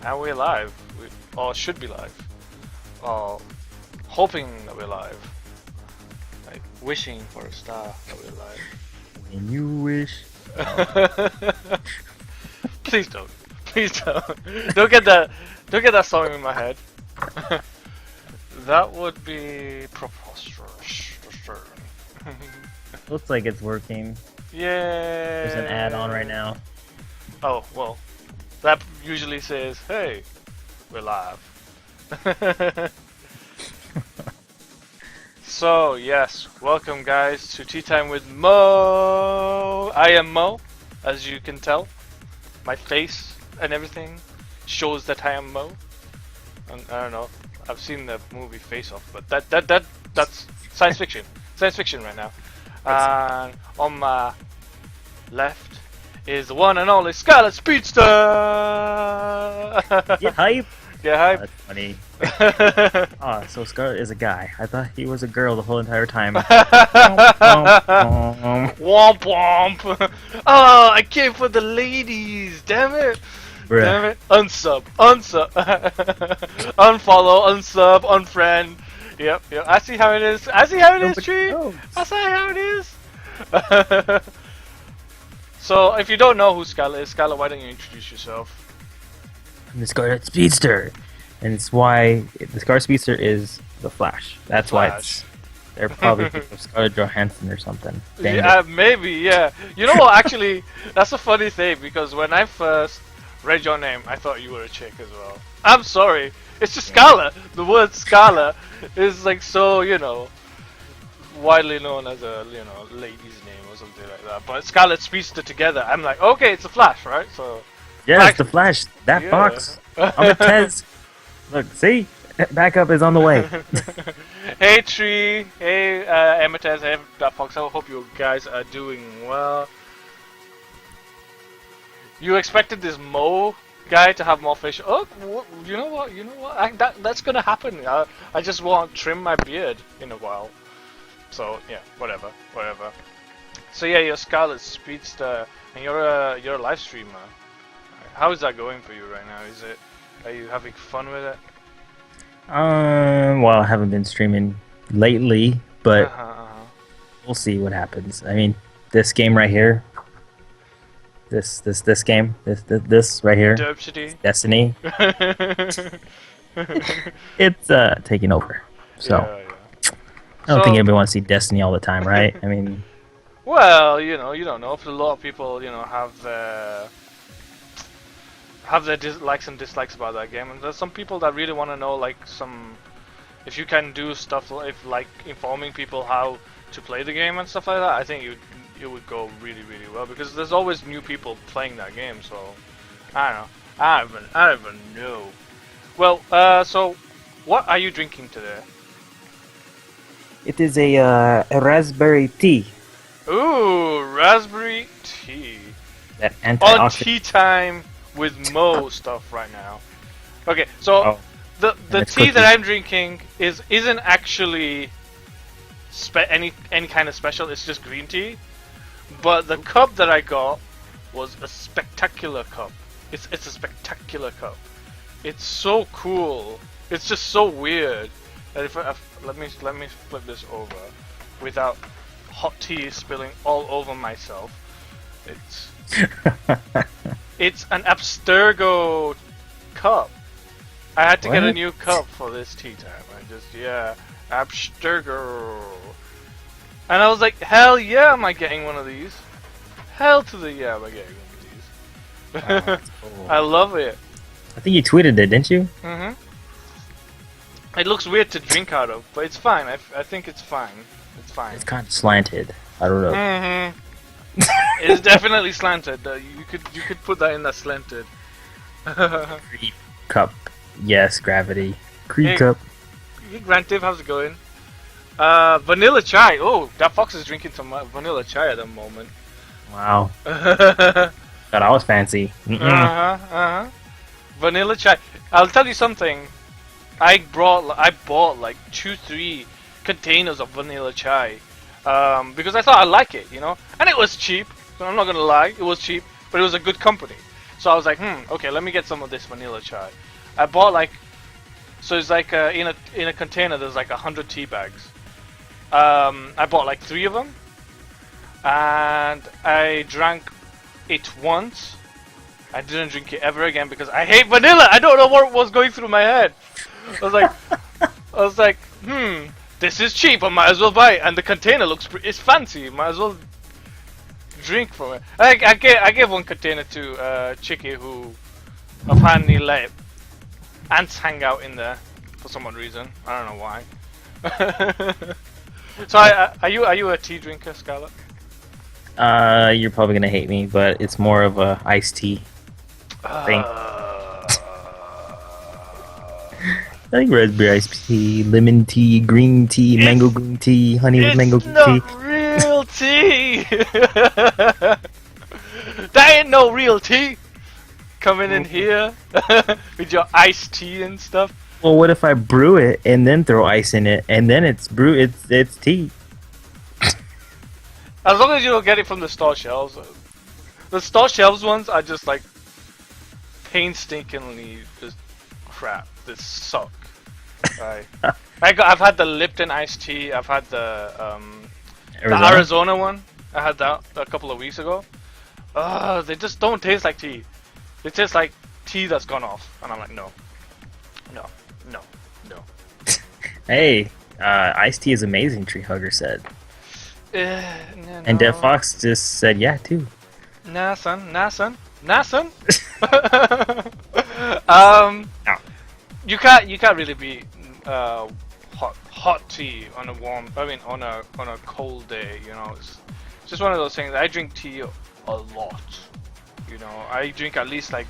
And we're live. Or should be live. Or hoping that we're live. Like wishing for a star that we're live. When you wish. Please don't. Please don't. Don't get that song in my head. That would be preposterous. Looks like it's working. Yeah. There's an ad on right now. Oh, well. That usually says, hey, we're live. So, yes, welcome guys to Tea Time with Mo. I am Mo, as you can tell. My face and everything shows that I am Mo. And I don't know, I've seen the movie Face Off, but that's science fiction. Science fiction right now. And on my left is the one and only Scarlet Speedster! Yeah, hype! Yeah, hype. That's funny. So Scarlet is a guy. I thought he was a girl the whole entire time. Womp womp! Oh, I came for the ladies! Damn it! Bruh. Damn it! Unsub! Unfollow, unsub, unfriend. Yep. I see how it is. I see how it is, Tree! I see how it is! So, if you don't know who Scarlet is, Scarlet, why don't you introduce yourself? I'm the Scarlet Speedster, and it's why the Scarlet Speedster is the Flash. That's why it's. They're probably thinking of Scarlett Johansson or something. Dang Yeah, it. maybe, yeah. You know what, actually, that's a funny thing, because when I first read your name, I thought you were a chick as well. I'm sorry, it's just Scarlet. The word Scarlet is like so, widely known as a, lady's name or something like that. But Scarlet Speedster together, I'm like, okay, it's a Flash, right? So. Yeah, it's the Flash. That box. I'm a Tez. Look, see? Backup is on the way. Hey Tree, hey Amethyst, hey that Fox. I hope you guys are doing well. You expected this Mo guy to have more facial. Oh, you know what? That's gonna happen. I just want to trim my beard in a while. So yeah, whatever. So yeah, you're Scarlet Speedster, and you're a live streamer. How is that going for you right now? Are you having fun with it? Well, I haven't been streaming lately, but we'll see what happens. I mean, this game right here, this game, this right here, Destiny, it's taking over. So Yeah. I don't think anybody wants to see Destiny all the time, right? I mean, well, you don't know if a lot of people, have their likes and dislikes about that game, and there's some people that really want to know, like, if you can do stuff like informing people how to play the game and stuff like that. I think it would go really well, because there's always new people playing that game. So I don't know. I don't even know. Well, so what are you drinking today? it is a raspberry tea. Ooh, raspberry tea. That On antioxidant. Tea Time with Mo stuff right now. Okay, so the tea that I'm drinking isn't actually any kind of special. It's just green tea. But the cup that I got was a spectacular cup. It's a spectacular cup. It's so cool. It's just so weird. That if let me flip this over without hot tea spilling all over myself. It's an Abstergo cup. I had to get a new cup for this tea time. Abstergo. And I was like, hell yeah, am I getting one of these? Hell to the yeah, am I getting one of these? That's cool. I love it. I think you tweeted it, didn't you? Mm-hmm. It looks weird to drink out of, but it's fine. I think it's fine. It's fine. It's kind of slanted. I don't know. Mm-hmm. It's definitely slanted. You could put that in that slanted. Creep cup. Yes, gravity. Creep Hey. cup. Hey, Grantive, how's it going? Vanilla chai. Oh, that fox is drinking some vanilla chai at the moment. Wow. Thought I was fancy. Vanilla chai. I'll tell you something. I bought like 2-3 containers of vanilla chai. Because I thought I'd like it, and it was cheap. So I'm not gonna lie, it was cheap, but it was a good company. So I was like, okay, let me get some of this vanilla chai. I bought like, so it's like in a container. There's like 100 tea bags. I bought like 3 of them, and I drank it once. I didn't drink it ever again because I hate vanilla. I don't know what was going through my head. I was like, this is cheap. I might as well buy it. And the container it's fancy. Might as well drink from it. I gave one container to Chicky, who apparently let ants hang out in there for some odd reason. I don't know why. So are you a tea drinker, Scarlet? You're probably gonna hate me, but it's more of a iced tea thing. I think raspberry iced tea, lemon tea, green tea, mango green tea, honey with mango green tea. It's not real tea. That ain't no real tea. Coming in here with your iced tea and stuff. Well, what if I brew it and then throw ice in it, and then it's tea? As long as you don't get it from the store shelves. The store shelves ones are just like painstakingly just crap. They suck. Right. I've had the Lipton iced tea. I've had the Arizona one. I had that a couple of weeks ago. They just don't taste like tea. They taste like tea that's gone off, and I'm like, no. Hey, iced tea is amazing. Tree Hugger said. No. And Dev Fox just said yeah too. Nah, son. You can't really beat hot tea on a on a cold day. You know, it's just one of those things. I drink tea a lot. You know, I drink at least like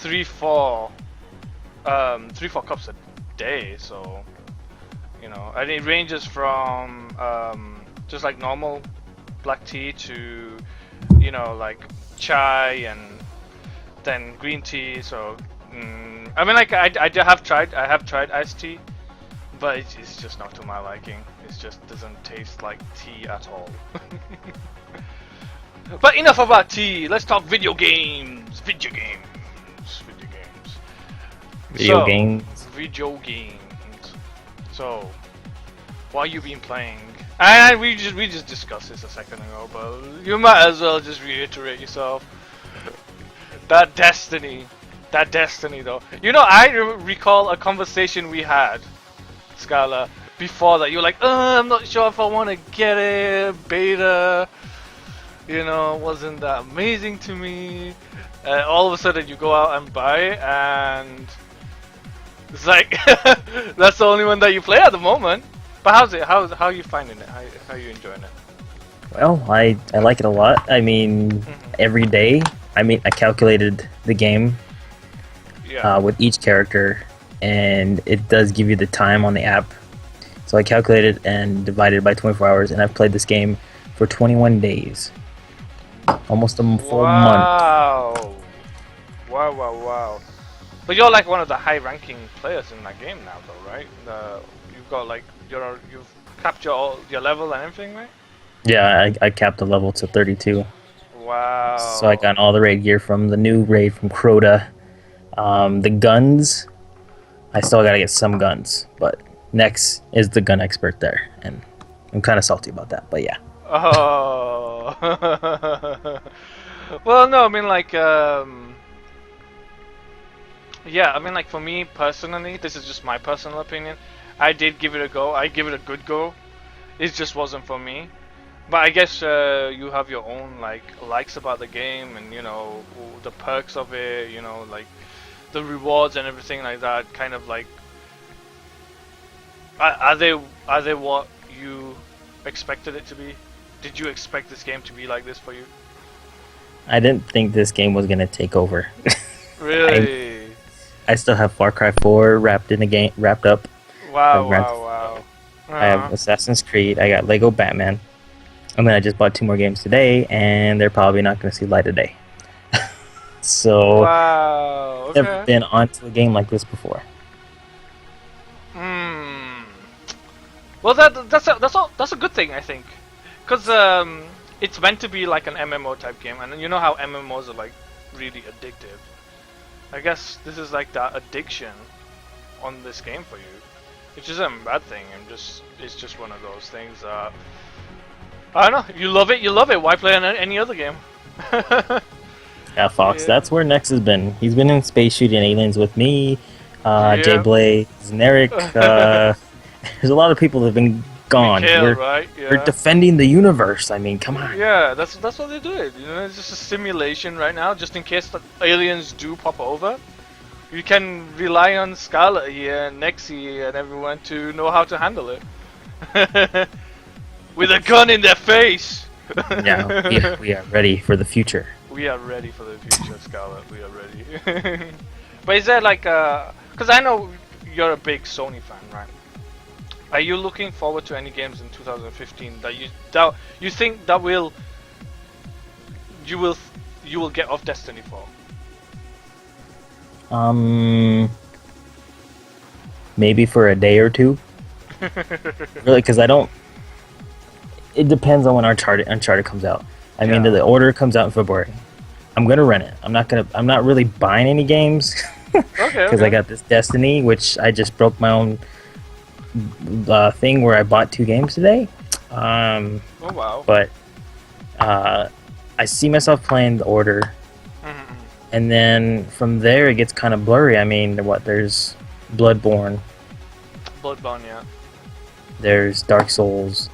3-4 cups a day. So, you know, and it ranges from just like normal black tea to, you know, like chai and then green tea. So I mean, like I have tried iced tea, but it's just not to my liking. It just doesn't taste like tea at all. But enough about tea. Let's talk video games. Video games. So, what you been playing? And we just discussed this a second ago, but you might as well just reiterate yourself. That Destiny though. You know, I recall a conversation we had, Scala, before that. You were like, I'm not sure if I want to get it, beta. You know, wasn't that amazing to me. All of a sudden you go out and buy it, and it's like, that's the only one that you play at the moment. But how's it? How are you finding it? How are you enjoying it? Well, I like it a lot. I mean, every day, I calculated the game with each character, and it does give you the time on the app. So I calculated and divided by 24 hours, and I've played this game for 21 days. Almost a full month. Wow. But you're like one of the high-ranking players in that game now, though, right? You've got like you've capped your level and everything, right? Yeah, I capped the level to 32. Wow. So I got all the raid gear from the new raid from Crota. The guns, I still gotta get some guns, but Nex is the gun expert there, and I'm kind of salty about that, but yeah. Oh. Well, no, I mean like, yeah, I mean like for me personally, this is just my personal opinion. I did give it a go. I give it a good go. It just wasn't for me. But I guess you have your own likes about the game, and you know the perks of it. You know, like the rewards and everything like that. Kind of like, are they what you expected it to be? Did you expect this game to be like this for you? I didn't think this game was gonna take over. Really? I still have Far Cry 4 wrapped up. Wow. I have Assassin's Creed. I got Lego Batman. I mean, I just bought 2 more games today, and they're probably not going to see light of day. So, wow. Okay. Never been onto a game like this before. Well, that's a good thing, I think, because it's meant to be like an MMO type game, and you know how MMOs are like really addictive. I guess this is like that addiction on this game for you, which isn't a bad thing. It's just one of those things. I don't know. You love it. Why play any other game? Yeah, Fox. Yeah. That's where Nex has been. He's been in space shooting aliens with me, Jay Blaze, and Eric. There's a lot of people that have been gone. Mikhail, right? Yeah. We're defending the universe. I mean, come on. Yeah, that's what they do. You know, it's just a simulation right now, just in case the aliens do pop over. You can rely on Scarlet here, and Nexi, and everyone to know how to handle it. With a gun in their face! Yeah, we are ready for the future. We are ready for the future, Scarlet. We are ready. But is there like because I know you're a big Sony fan, right? Are you looking forward to any games in 2015 that you think that you will get off Destiny for? Maybe for a day or two. Really, because I don't. It depends on when Uncharted comes out. I mean, the order comes out in February. I'm gonna rent it. I'm not really buying any games. Because I got this Destiny, which I just broke my own thing where I bought 2 games today. Oh wow! But I see myself playing the order. And then from there it gets kind of blurry. I mean, there's Bloodborne. Yeah. There's Dark Souls.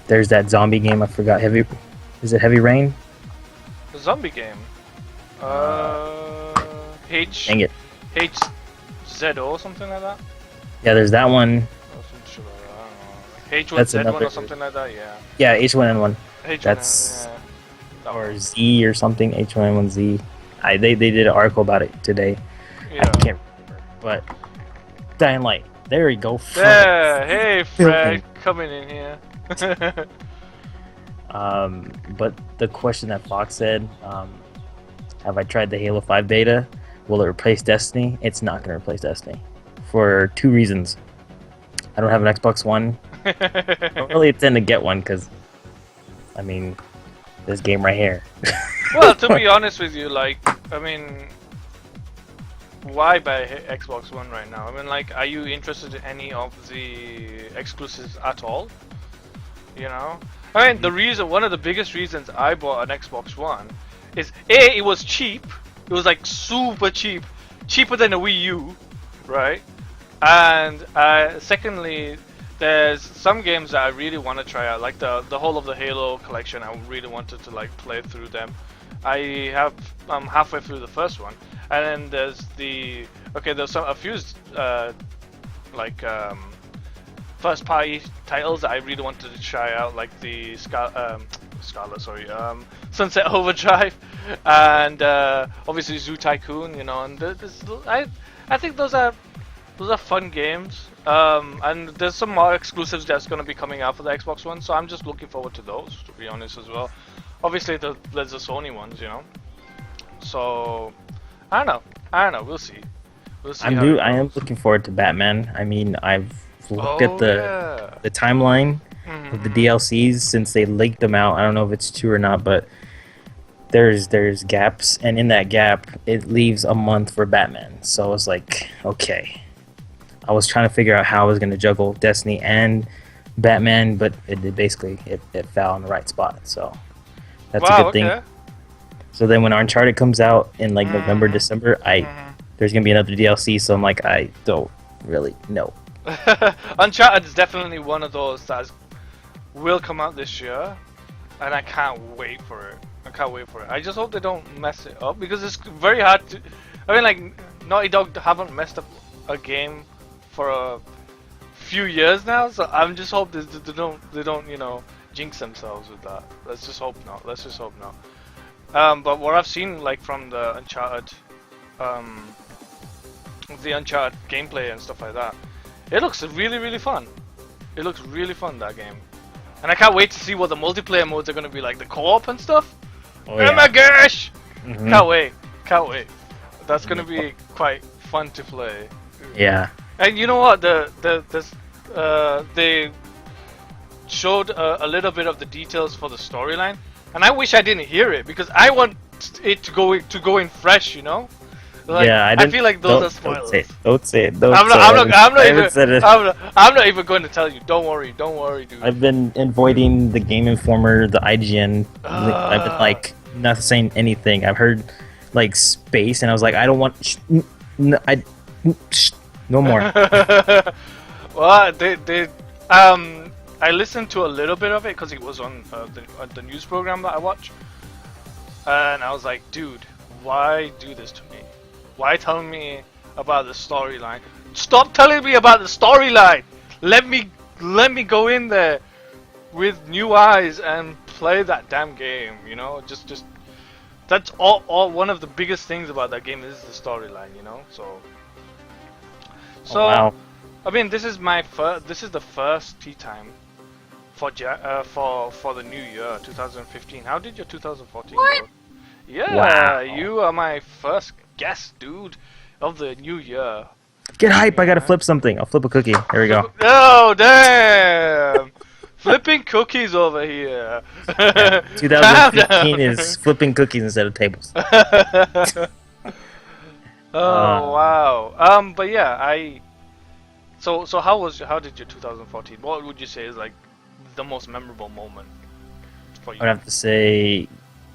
There's that zombie game I forgot. Is it Heavy Rain? The zombie game. Dang it. HZO or something like that. Yeah, there's that one. H1Z1 or something like that. Yeah. Yeah, H1N1. H1N1. That's Yeah. or Z or something. H1N1Z. They did an article about it today. Yeah. I can't remember, but Dying Light. There you go. Fred. Yeah. Hey, Fred, coming in here. But the question that Fox said, have I tried the Halo 5 beta? Will it replace Destiny? It's not going to replace Destiny. For 2 reasons. I don't have an Xbox One. I don't really intend to get one because, I mean, this game right here. Well, to be honest with you, like, I mean, why buy Xbox One right now? I mean, like, are you interested in any of the exclusives at all? You know? I mean, one of the biggest reasons I bought an Xbox One is it was cheap. It was like super cheap, cheaper than a Wii U, right? And secondly, there's some games that I really want to try out, like the whole of the Halo collection. I really wanted to like play through them. I have halfway through the first one, and then there's there's a few first party titles that I really wanted to try out, like the Sunset Overdrive, and obviously Zoo Tycoon, you know, and I think those are fun games, and there's some more exclusives that's going to be coming out for the Xbox One, so I'm just looking forward to those, to be honest, as well. Obviously there's the Sony ones, you know, so I don't know, we'll see. I am looking forward to Batman. I mean, I've looked at the timeline of the DLCs since they leaked them out. I don't know if it's true or not, but there's gaps, and in that gap it leaves a month for Batman. So I was like, okay. I was trying to figure out how I was going to juggle Destiny and Batman, but it fell in the right spot. So that's a good thing. So then when Uncharted comes out in like November, December, there's going to be another DLC, so I'm like, I don't really know. Uncharted is definitely one of those that will come out this year, and I can't wait for it. I just hope they don't mess it up, because it's very hard to. I mean, like, Naughty Dog haven't messed up a game for a few years now, so I'm just hoping they don't you know, jinx themselves with that. Let's just hope not. But what I've seen, like, from the Uncharted gameplay and stuff like that, it looks really fun. It looks really fun, that game. And I can't wait to see what the multiplayer modes are going to be like, the co-op and stuff. Oh my gosh! Can't wait. That's going to be quite fun to play. Yeah. And you know what? They showed a little bit of the details for the storyline, and I wish I didn't hear it, because I want it to go in fresh, you know. Like, yeah, I feel like those are spoilers. Don't say it. Don't I'm say not, it. I'm not I even, haven't said it. I'm not even going to tell you. Don't worry, dude. I've been avoiding the Game Informer, the IGN. I've been like not saying anything. I've heard like space, and I was like, I don't want. No more. Well, I listened to a little bit of it because it was on the news program that I watch, and I was like, dude, why do this to me? Why tell me about the storyline? Stop telling me about the storyline. Let me go in there with new eyes and play that damn game. You know, just that's all. One of the biggest things about that game is the storyline. You know, so. Oh, wow. I mean, this is the first tea time for the new year, 2015. How did your 2014 go? Yeah, wow. You are my first guest, dude, of the new year. Get hype! I gotta flip something. I'll flip a cookie. There we go. Oh damn! Flipping cookies over here. Yeah, 2015 is flipping cookies instead of tables. Oh wow. But yeah, So how did your 2014? What would you say is like the most memorable moment for you? I'd have to say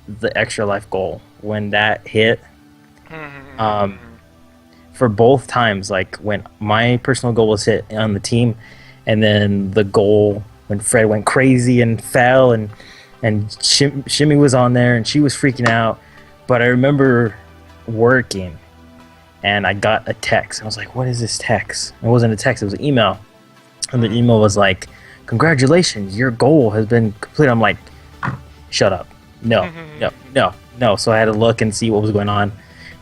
the extra life goal when that hit. For both times, like when my personal goal was hit on the team, and then the goal when Fred went crazy and fell, and Shimmy was on there and she was freaking out. But I remember working, and I got a text. I was like, "What is this text?" It wasn't a text; it was an email, and the email was like, "Congratulations, your goal has been completed." I'm like, "Shut up! No. So I had to look and see what was going on.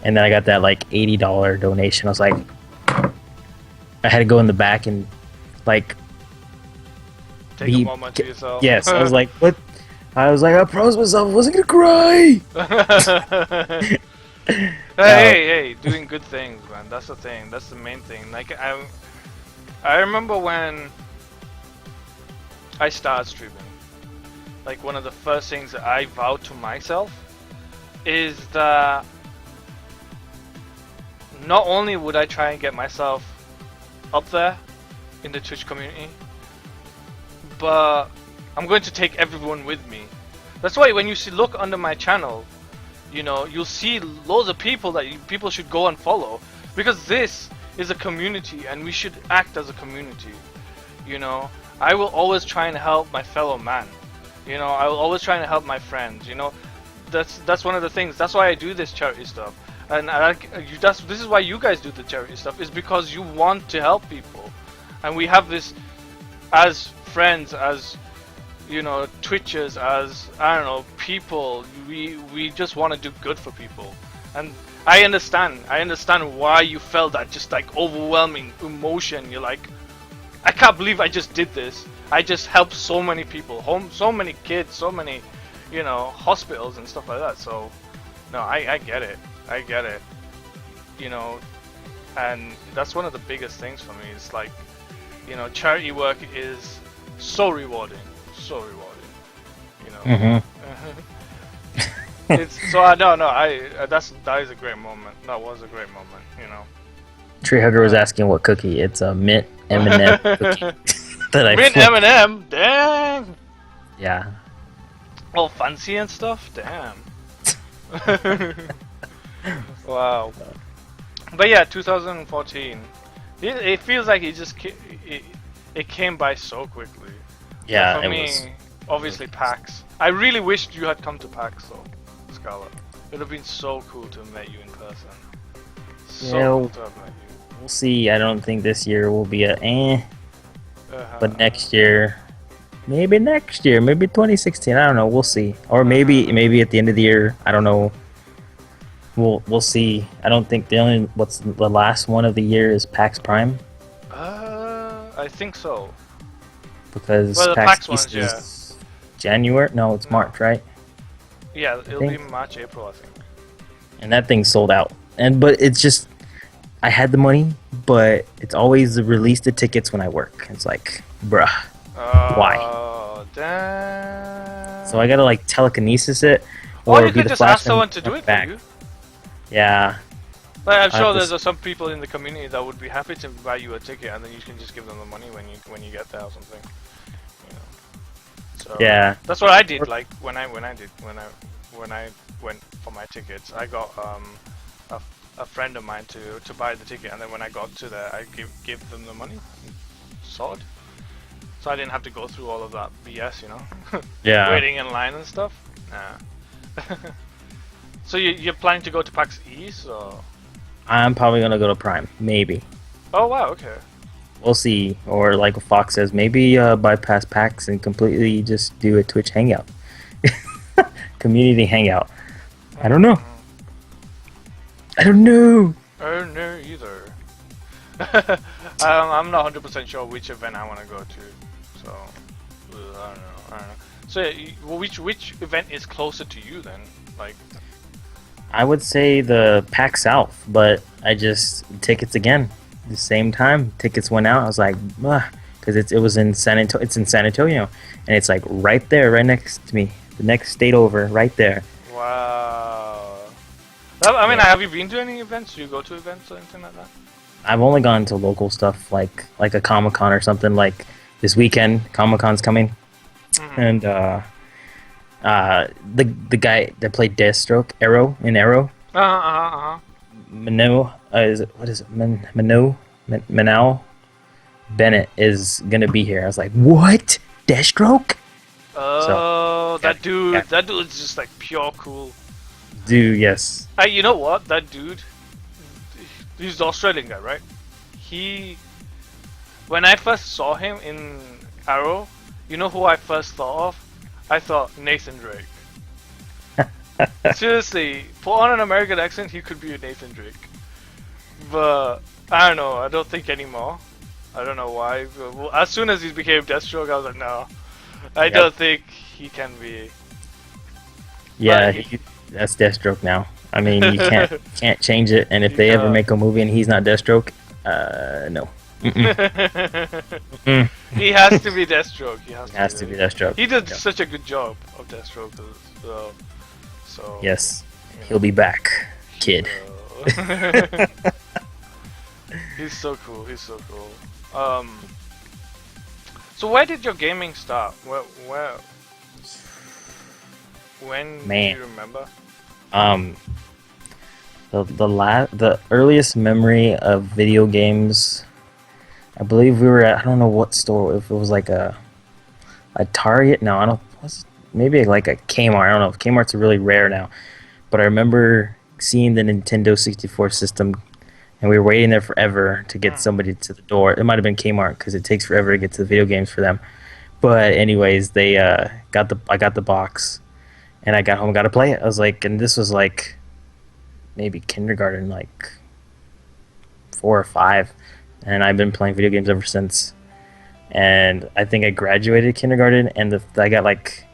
And then I got that like $80 donation. I was like, I had to go in the back and like take a moment to yourself. Yes, I was like, what? I was like, I promised myself I wasn't gonna cry. Hey, doing good things, man. That's the thing. That's the main thing. Like I remember when I started streaming. Like one of the first things that I vowed to myself is that not only would I try and get myself up there in the Twitch community, but I'm going to take everyone with me. That's why when you look under my channel, you know, you'll see loads of people that people should go and follow, because this is a community and we should act as a community. You know, I will always try and help my fellow man. You know, I will always try and help my friends. You know, that's one of the things. That's why I do this charity stuff. And this is why you guys do the charity stuff, is because you want to help people. And we have this as friends, as, you know, Twitchers, as, I don't know, people. We just want to do good for people. And I understand why you felt that just like overwhelming emotion. You're like, I can't believe I just did this. I just helped so many people, so many kids, so many, you know, hospitals and stuff like that. So, no, I get it. I get it, you know, and that's one of the biggest things for me. It's like, you know, charity work is so rewarding, you know. It's so that is a great moment. That was a great moment, you know. Tree Hugger was asking what cookie. It's a mint M&M cookie that I mint M&M, dang. Yeah. All fancy and stuff, damn. Wow. But yeah, 2014. It feels like it came by so quickly. Yeah, but for me, obviously PAX. I really wished you had come to PAX though, Scarlet. It would have been so cool to have met you in person. Cool to have met you. We'll see. I don't think this year will be but next year, maybe 2016. I don't know. We'll see. Or maybe at the end of the year. I don't know. We'll see. I don't think what's the last one of the year is PAX Prime. I think so. Because the PAX ones, East is January. No, it's March, right? Yeah, it'll be March, April, I think. And that thing sold out. But it's just, I had the money, but it's always the release the tickets when I work. It's like, bruh, why? Oh, damn. So I gotta like telekinesis it, Or you could just ask someone to do it for you. Yeah. But I'm sure there's some people in the community that would be happy to buy you a ticket, and then you can just give them the money when you get there or something. You know. So yeah. That's what I did. Like when I went for my tickets, I got a friend of mine to buy the ticket, and then when I got to there, I give them the money. Solid. So I didn't have to go through all of that BS, you know. Yeah. Waiting in line and stuff. Nah. So you're planning to go to PAX East, or? I'm probably gonna go to Prime, maybe. Oh wow, okay. We'll see. Or like Fox says, maybe bypass PAX and completely just do a Twitch hangout, community hangout. I don't know. I don't know. I don't know either. I'm not 100% sure which event I want to go to, so I don't know. So which event is closer to you then? Like, I would say the PAX South, but I just tickets again. The same time tickets went out. I was like, because it was in San Antonio. It's in San Antonio, and it's like right there, right next to me. The next state over, right there. Wow. I mean, have you been to any events? Do you go to events or anything like that? I've only gone to local stuff, like a Comic-Con or something. Like this weekend, Comic-Con's coming, and the guy that played Deathstroke, Arrow. Mano, what is it? Manal Bennett is gonna be here. I was like, what? Deathstroke? Oh, so, that dude! Yeah. That dude's just like pure cool. Dude, yes. You know what? That dude, he's the Australian guy, right? When I first saw him in Arrow, you know who I first thought of? I thought Nathan Drake. Seriously, put on an American accent, he could be a Nathan Drake. But I don't know. I don't think anymore. I don't know why. But as soon as he became Deathstroke, I was like, no, I don't think he can be. Yeah, that's Deathstroke now. I mean, you can't change it. And if they ever make a movie and he's not Deathstroke, no. He has to be Deathstroke. He has to be Deathstroke. He did such a good job of Deathstroke. So yes, he'll be back, kid. He's so cool. He's so cool. So where did your gaming start? Where? When do you remember? The earliest memory of video games, I believe we were at, I don't know what store, if it was like a Target. No, I don't. Maybe like a Kmart. I don't know. Kmart's really rare now, but I remember seeing the Nintendo 64 system, and we were waiting there forever to get somebody to the door. It might have been Kmart because it takes forever to get to the video games for them. But anyways, I got the box, and I got home and got to play it. I was like, and this was like maybe kindergarten, like 4 or 5, and I've been playing video games ever since. And I think I graduated kindergarten, and I got like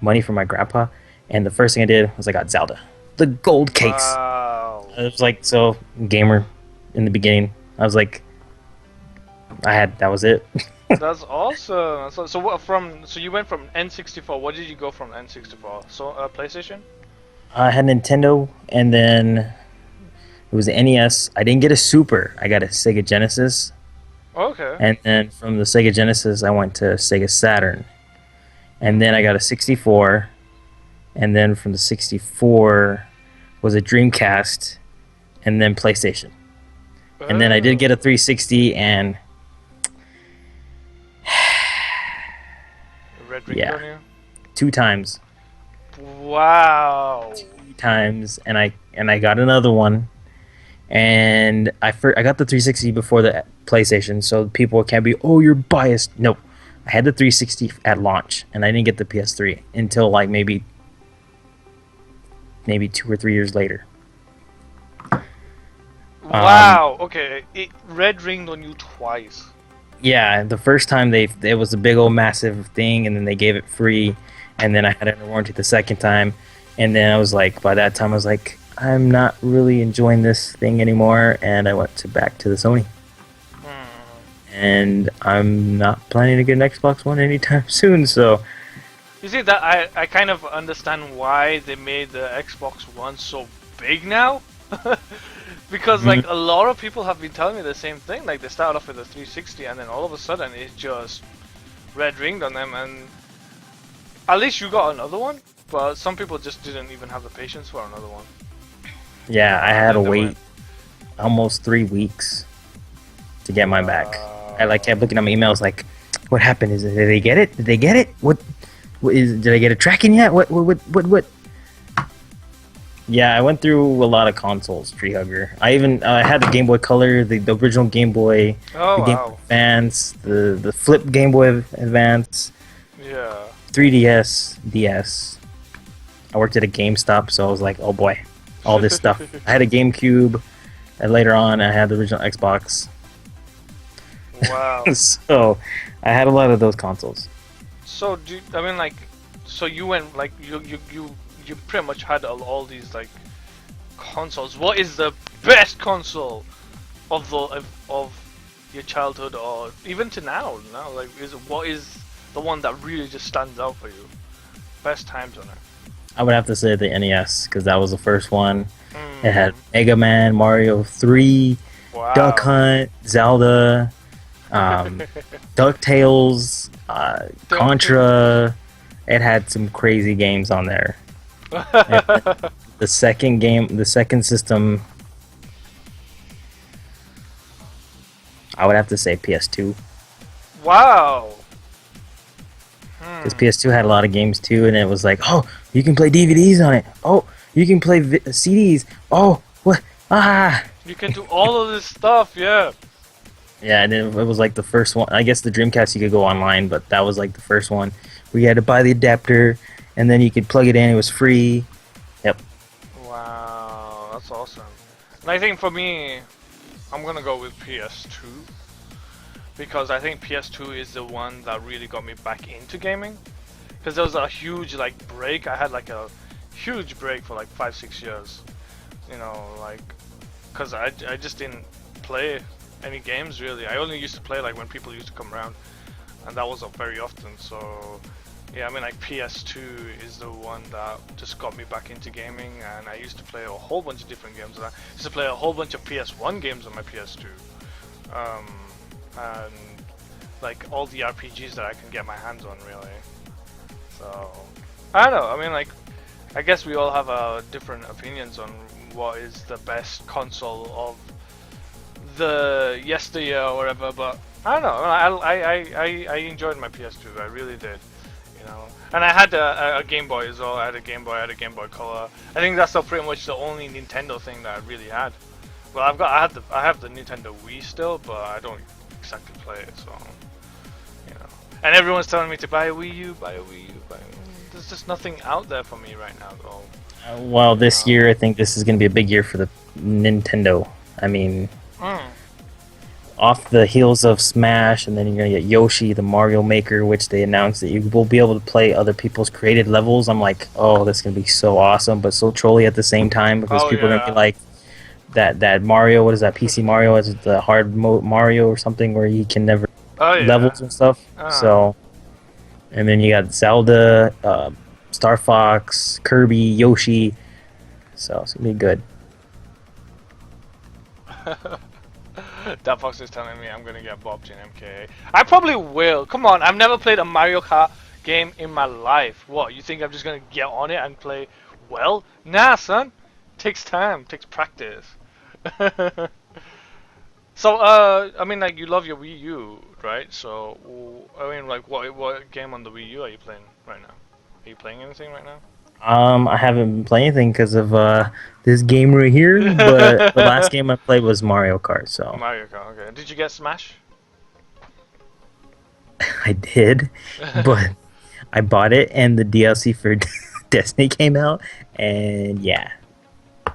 money from my grandpa, and the first thing I did was I got Zelda, the gold case. Wow. I was like, so gamer in the beginning. I was like, that was it. That's awesome. So you went from N64. What did you go from N64? So PlayStation? I had Nintendo, and then it was the NES. I didn't get a Super. I got a Sega Genesis. Okay. And then from the Sega Genesis, I went to Sega Saturn. And then I got a 64. And then from the 64 was a Dreamcast. And then PlayStation. And then I did get a 360 and... Red ring on you? 2 times. Wow. 2 times. And I got another one. And I got the 360 before the PlayStation, so people can't be, oh, you're biased. Nope. I had the 360 at launch, and I didn't get the PS3 until like maybe 2 or 3 years later. Wow. Okay. It red ringed on you twice. Yeah, the first time it was a big old massive thing, and then they gave it free, and then I had it under warranty the second time, and then I was like, by that time I was like, I'm not really enjoying this thing anymore, and I went back to the Sony. And I'm not planning to get an Xbox One anytime soon, so You see that I kind of understand why they made the Xbox One so big now. Because like a lot of people have been telling me the same thing. Like they started off with a 360 and then all of a sudden it just red ringed on them, and at least you got another one. But some people just didn't even have the patience for another one. Yeah, I had to wait almost 3 weeks to get mine back. I like kept looking at my emails like, what happened? Did they get it? Did they get it? Did I get a tracking yet? What? Yeah, I went through a lot of consoles, Tree Hugger. I had the Game Boy Color, the original Game Boy, the Game Boy Advance, the flip Game Boy Advance, 3DS, DS. I worked at a GameStop, so I was like, oh boy, all this stuff. I had a GameCube, and later on I had the original Xbox. Wow. So I had a lot of those consoles. So so you went like you pretty much had all these like consoles. What is the best console of your childhood, or even to now? Like, what is the one that really just stands out for you? Best times on it. I would have to say the NES, because that was the first one. It had Mega Man, Mario 3, Duck Hunt, Zelda, DuckTales, Contra. It had some crazy games on there. The second system, I would have to say PS2. Wow. Because PS2 had a lot of games too, and it was like, oh, you can play DVDs on it. Oh, you can play CDs. Oh, what? Ah. You can do all of this stuff, yeah. Yeah, and it was like the first one. I guess the Dreamcast you could go online, but that was like the first one where you had to buy the adapter, and then you could plug it in. It was free. Yep. Wow, that's awesome. And I think for me, I'm gonna go with PS2. Because I think PS2 is the one that really got me back into gaming. Because there was a huge like break. I had like a huge break for like 5-6 years. You know, like, because I just didn't play any games really. I only used to play like when people used to come around, and that wasn't very often. So yeah, I mean like PS2 is the one that just got me back into gaming, and I used to play a whole bunch of different games. And I used to play a whole bunch of PS1 games on my PS2. And like all the RPGs that I can get my hands on, really. So I don't know. I mean, like, I guess we all have different opinions on what is the best console of the yesteryear or whatever. But I don't know. I enjoyed my PS2. I really did. You know. And I had a Game Boy as well. I had a Game Boy. I had a Game Boy Color. I think that's pretty much the only Nintendo thing that I really had. Well, I have the Nintendo Wii still, but I don't exactly play it, so you know. And everyone's telling me to buy a Wii U, buy a Wii U, there's just nothing out there for me right now, though. Well, this year I think this is going to be a big year for the Nintendo. I mean, off the heels of Smash, and then you're going to get Yoshi, the Mario Maker, which they announced that you will be able to play other people's created levels. I'm like, oh, this is going to be so awesome, but so trolly at the same time, because people are going to be like, that Mario, what is that, PC Mario, is the hard mode Mario or something where you can never levels and stuff. So, and then you got Zelda, Star Fox, Kirby, Yoshi. So it's gonna be good. That Fox is telling me I'm gonna get bopped in MKA. I probably will. Come on, I've never played a Mario Kart game in my life. What, you think I'm just gonna get on it and play well? Nah, son. Takes time, takes practice. So, I mean, like, you love your Wii U, right? So, I mean, like, what game on the Wii U are you playing right now? Are you playing anything right now? I haven't been playing anything because of this game right here, but the last game I played was Mario Kart, so... Mario Kart, okay. Did you get Smash? I did, but I bought it, and the DLC for Destiny came out, and yeah.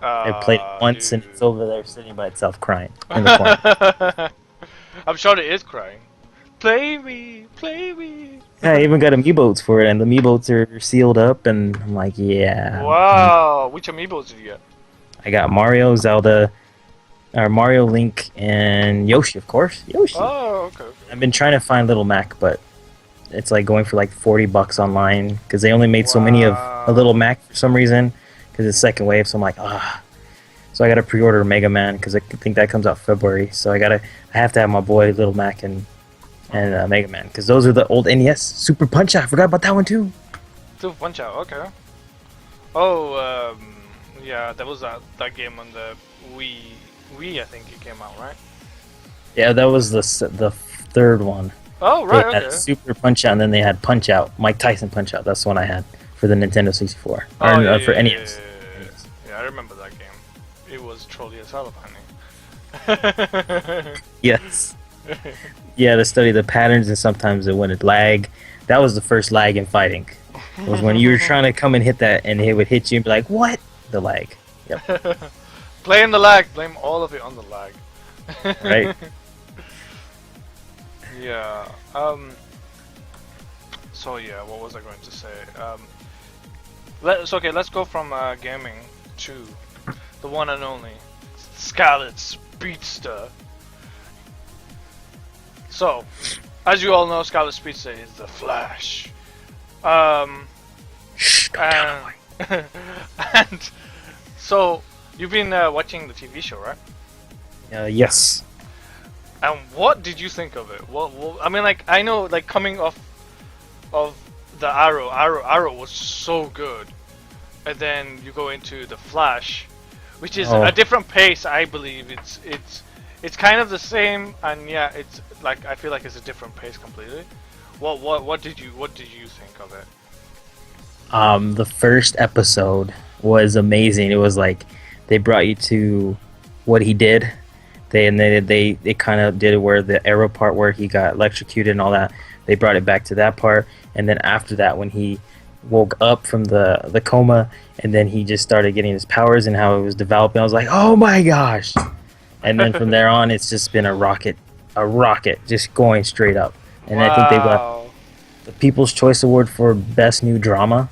I played it once, and it's over there sitting by itself crying in the corner. I'm sure it is crying. Play me, play me. Yeah, I even got amiibos for it, and the amiibos are sealed up, and I'm like, yeah. Wow, which amiibos did you get? I got Mario, Zelda, or Mario, Link, and Yoshi, of course. Yoshi. Oh, okay. I've been trying to find Little Mac, but it's like going for like $40 online because they only made so many of a little Wow. Mac for some reason because it's second wave. So I'm like, ah. So I gotta pre-order Mega Man because I think that comes out February. So I have to have my boy Little Mac and Mega Man because those are the old NES Super Punch Out. I forgot about that one too. Two Punch Out. Okay. Oh, yeah, that was that game on the Wii. Wii, I think it came out, right? Yeah, that was the third one. Oh, They right. had Okay. Super Punch Out and then they had Punch Out, Mike Tyson Punch Out. That's the one I had for the Nintendo 64 Oh, or yeah, for yeah, yeah, NES. yeah, yeah. Yeah, I remember that game. It was trolly as hell, apparently. Yes. Yeah, to study the patterns and sometimes it when it lag. That was the first lag in fighting. It was when you were trying to come and hit that and it would hit you and be like, what? The lag. Yep. Blame the lag. Blame all of it on the lag. Right? Yeah. So yeah, what was I going to say? Let's go from gaming to the one and only Scarlet Speedster. So, as you all know, Scarlet Speedster is the Flash. Shh, don't tell And, nobody. and so you've been watching the TV show, right? Yes. And what did you think of it? I mean, like, I know, like, coming off of the Arrow was so good, and then you go into the Flash, which is Oh. a different pace. I believe it's kind of the same, and yeah, it's like I feel like it's a different pace completely. What did you think of it? The first episode was amazing. It was like they brought you to what he did. They kind of did it where the Arrow part where he got electrocuted and all that. They brought it back to that part, and then after that, when he woke up from the coma, and then he just started getting his powers and how it was developing. I was like, oh my gosh! And then from there on, it's just been a rocket, just going straight up. And I think they've got Wow. the People's Choice Award for Best New Drama.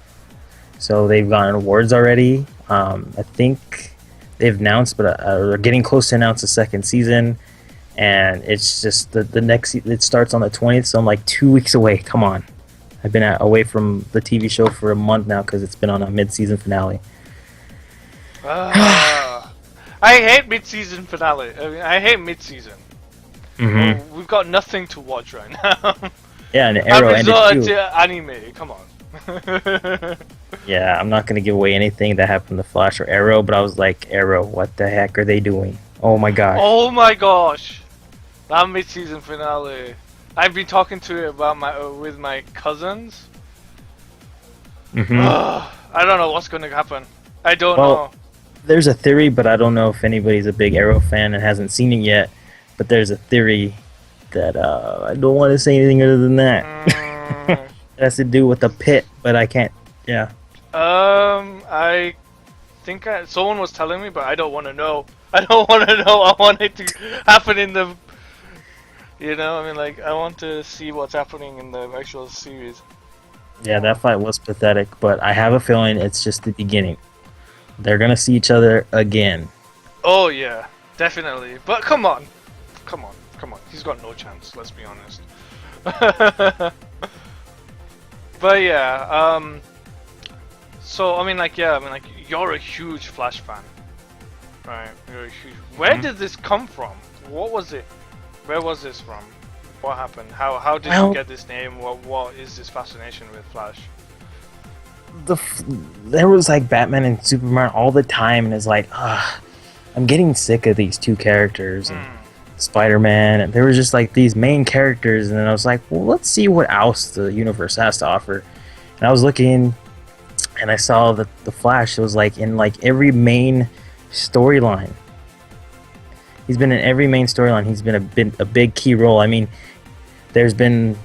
So they've gotten awards already. I think they've announced, but are getting close to announce the second season. And it's just the next. It starts on the 20th, so I'm like 2 weeks away. Come on, I've been away from the TV show for a month now because it's been on a mid-season finale. I hate mid-season finale. I mean, I hate mid-season. Mm-hmm. We've got nothing to watch right now. Yeah, and I've Arrow ended resorted too. to anime. Come on. Yeah, I'm not gonna give away anything that happened to Flash or Arrow, but I was like, Arrow, what the heck are they doing? Oh my gosh. Oh my gosh, that mid-season finale. I've been talking to it about with my cousins. Mm-hmm. I don't know what's gonna happen. I don't Well, know. There's a theory, but I don't know if anybody's a big Arrow fan and hasn't seen it yet. But there's a theory that I don't want to say anything other than that. Mm, It has to do with the pit, but I can't. Yeah. I think someone was telling me, but I don't want to know. I don't want to know. I want it to happen in the. You know, I mean, like, I want to see what's happening in the actual series. Yeah, that fight was pathetic, but I have a feeling it's just the beginning. They're gonna see each other again. Oh yeah, definitely. But come on. He's got no chance. Let's be honest. But yeah, so I mean, like, you're a huge Flash fan, right? You're a huge. Where did this come from? What was it? Where was this from? What happened? How did you get this name? What is this fascination with Flash? There was like Batman and Superman all the time, and it's like, I'm getting sick of these two characters and Spider-Man, and there was just like these main characters, and then I was like, well, let's see what else the universe has to offer. And I was looking, and I saw that the Flash was like in like every main storyline. He's been in every main storyline. He's been a big key role. I mean, there's been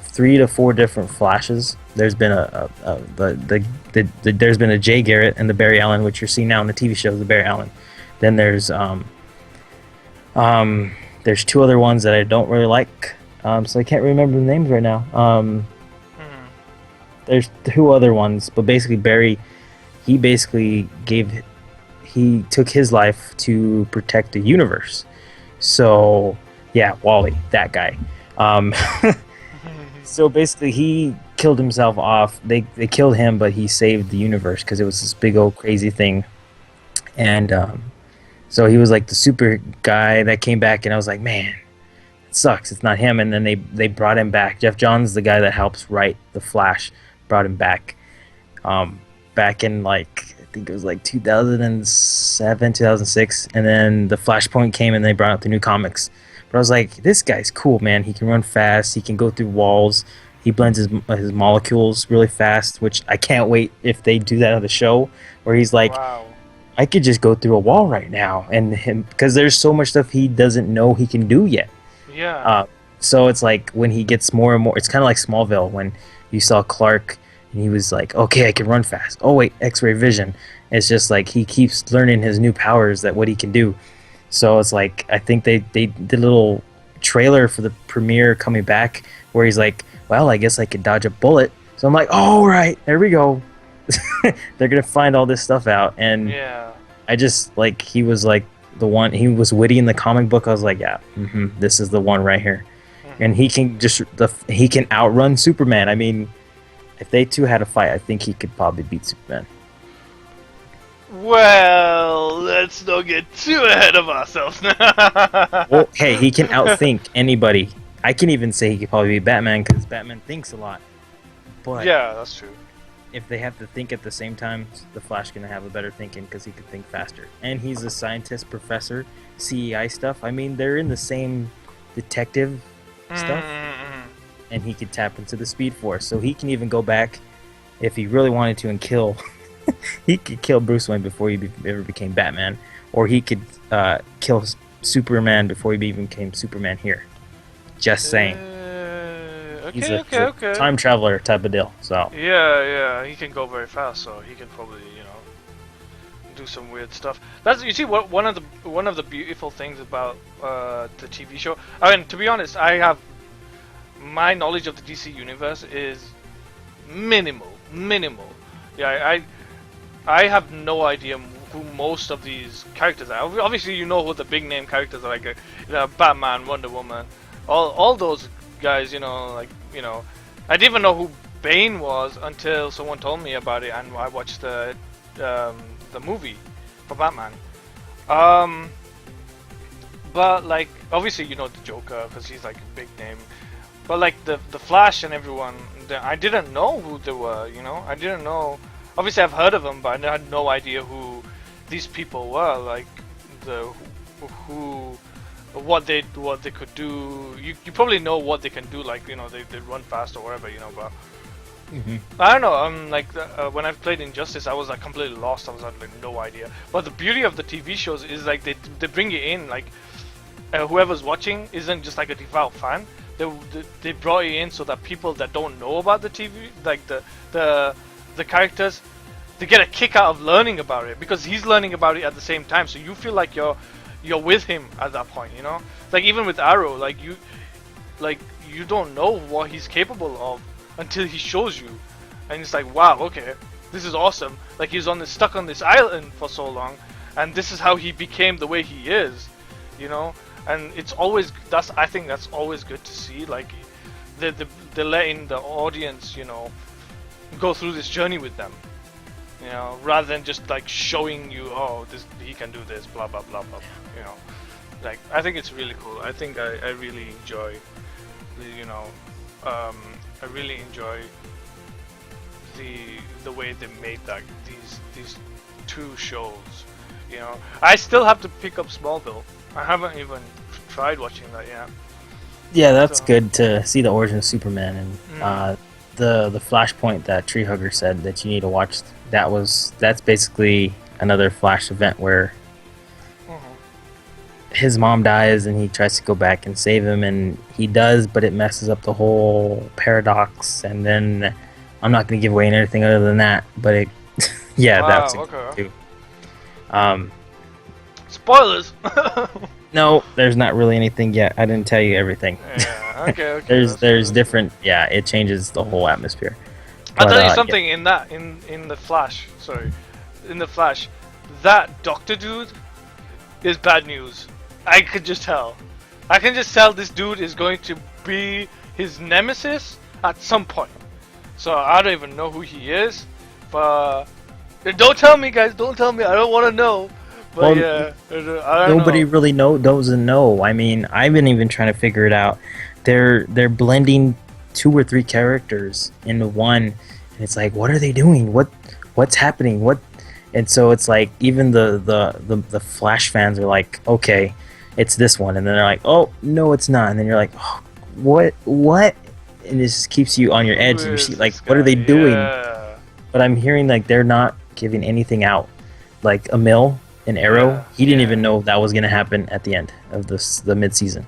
3 to 4 different Flashes. There's been there's been a Jay Garrett and the Barry Allen, which you're seeing now in the TV show, the Barry Allen. Then there's 2 other ones that I don't really like, so I can't remember the names right now. There's 2 other ones, but basically Barry, he took his life to protect the universe. So yeah, Wally, that guy. So basically, he killed himself off. They killed him, but he saved the universe because it was this big old crazy thing. And so he was like the super guy that came back, and I was like, man, it sucks. It's not him. And then they brought him back. Jeff Johns, the guy that helps write the Flash, brought him back. Back in like I think it was like 2007, 2006, and then the Flashpoint came and they brought out the new comics. But I was like, this guy's cool, man. He can run fast. He can go through walls. He blends his molecules really fast, which I can't wait if they do that on the show, where he's like, Wow. I could just go through a wall right now, and him because there's so much stuff he doesn't know he can do yet. Yeah. So it's like when he gets more and more, it's kind of like Smallville when you saw Clark and he was like, okay, I can run fast. Oh wait, X-ray vision. It's just like he keeps learning his new powers that what he can do. So it's like I think they did a little trailer for the premiere coming back where he's like, well, I guess I could dodge a bullet. So I'm like, oh right, there we go. They're gonna find all this stuff out, and Yeah. I just like he was like the one. He was witty in the comic book. I was like, yeah, this is the one right here, and he can he can outrun Superman. I mean, if they two had a fight, I think he could probably beat Superman. Well, let's not get too ahead of ourselves now. Well, hey, he can outthink anybody. I can even say he could probably beat Batman because Batman thinks a lot. But Yeah, that's true. if they have to think at the same time, the Flash gonna have a better thinking because he could think faster. And he's a scientist, professor, CEI stuff. I mean, they're in the same detective stuff, and he could tap into the Speed Force. So he can even go back if he really wanted to and kill. He could kill Bruce Wayne before he ever became Batman, or he could kill Superman before he even became Superman here. Just saying. He's a time traveler type of deal. So Yeah, he can go very fast, so he can probably, do some weird stuff. That's you see what one of the beautiful things about the TV show. I mean, to be honest, my knowledge of the DC universe is minimal. Yeah, I have no idea who most of these characters are. Obviously, you know who the big name characters are, like Batman, Wonder Woman, all those guys. I didn't even know who Bane was until someone told me about it, and I watched the movie for Batman. But like obviously you know the Joker because he's like a big name. But like the Flash and everyone, I didn't know who they were. I didn't know. Obviously I've heard of them, but I had no idea who these people were. Like what they could do. You probably know what they can do. Like they run fast or whatever. But. I don't know. Like when I played Injustice, I was like completely lost. I was like no idea. But the beauty of the TV shows is like they bring you in. Like whoever's watching isn't just like a devout fan. They brought you in so that people that don't know about the TV, like the characters, they get a kick out of learning about it because he's learning about it at the same time. So you feel like you're with him at that point. Like even with Arrow, like you don't know what he's capable of until he shows you, and it's like, wow, okay, this is awesome. Like he's stuck on this island for so long, and this is how he became the way he is, and it's always I think that's always good to see. Like they're letting the audience go through this journey with them, rather than just like showing you, oh, he can do this, blah blah blah blah. Like I think it's really cool. I think I really enjoy I really enjoy the way they made like these two shows. I still have to pick up Smallville. I haven't even tried watching that yet. yeah, that's good to see the origin of Superman and the Flashpoint that Treehugger said that you need to watch. That's basically another Flash event where his mom dies and he tries to go back and save him, and he does, but it messes up the whole paradox. And then I'm not going to give away anything other than that, but it that's okay. Too. Spoilers. No, there's not really anything yet. I didn't tell you everything. Yeah, okay. there's different. Yeah, it changes the whole atmosphere. I'll tell you something. In the Flash, in the Flash, that Doctor dude is bad news. I could just tell. I can just tell this dude is going to be his nemesis at some point. So I don't even know who he is, but don't tell me, guys. Don't tell me. I don't want to know. But yeah, I don't nobody know. really doesn't know. I mean, I've been even trying to figure it out. They're blending 2 or 3 characters into one, and it's like, what are they doing? What's happening? What? And so it's like even the Flash fans are like, okay, it's this one, and then they're like, oh no, it's not, and then you're like, oh, what? And it just keeps you on your edge. And you see like, what are they doing? Yeah. But I'm hearing like they're not giving anything out. Like Emil and Arrow, he didn't even know that was gonna happen at the end of the mid-season.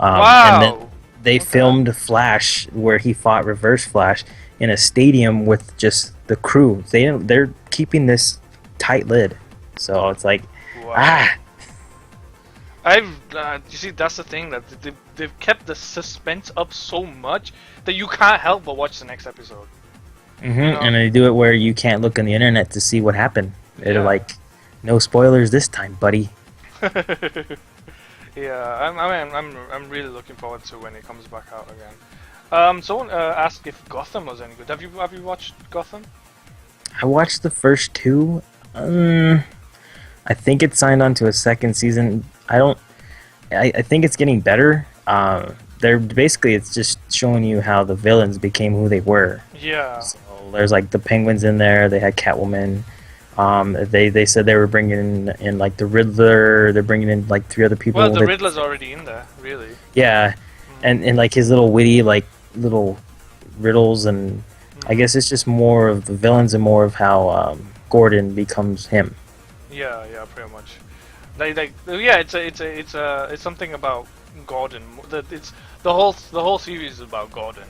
Wow. And then they filmed Flash where he fought Reverse Flash in a stadium with just the crew. They're keeping this tight lid, so it's like, wow. You see, that's the thing, that they've kept the suspense up so much that you can't help but watch the next episode. You know? And they do it where you can't look on the internet to see what happened. They're like, no spoilers this time, buddy. Yeah, I'm really looking forward to when it comes back out again. Someone asked if Gotham was any good. Have you watched Gotham? I watched the first 2. I think it's signed on to a second season. I think it's getting better. They're basically, it's just showing you how the villains became who they were. Yeah. So there's like the Penguins in there. They had Catwoman. They said they were bringing in like the Riddler. They're bringing in like 3 other people. Well, the Riddler's already in there, really. Yeah, and like his little witty like little riddles, and I guess it's just more of the villains and more of how Gordon becomes him. Yeah, pretty much. It's something about Gordon. It's the whole series is about Gordon.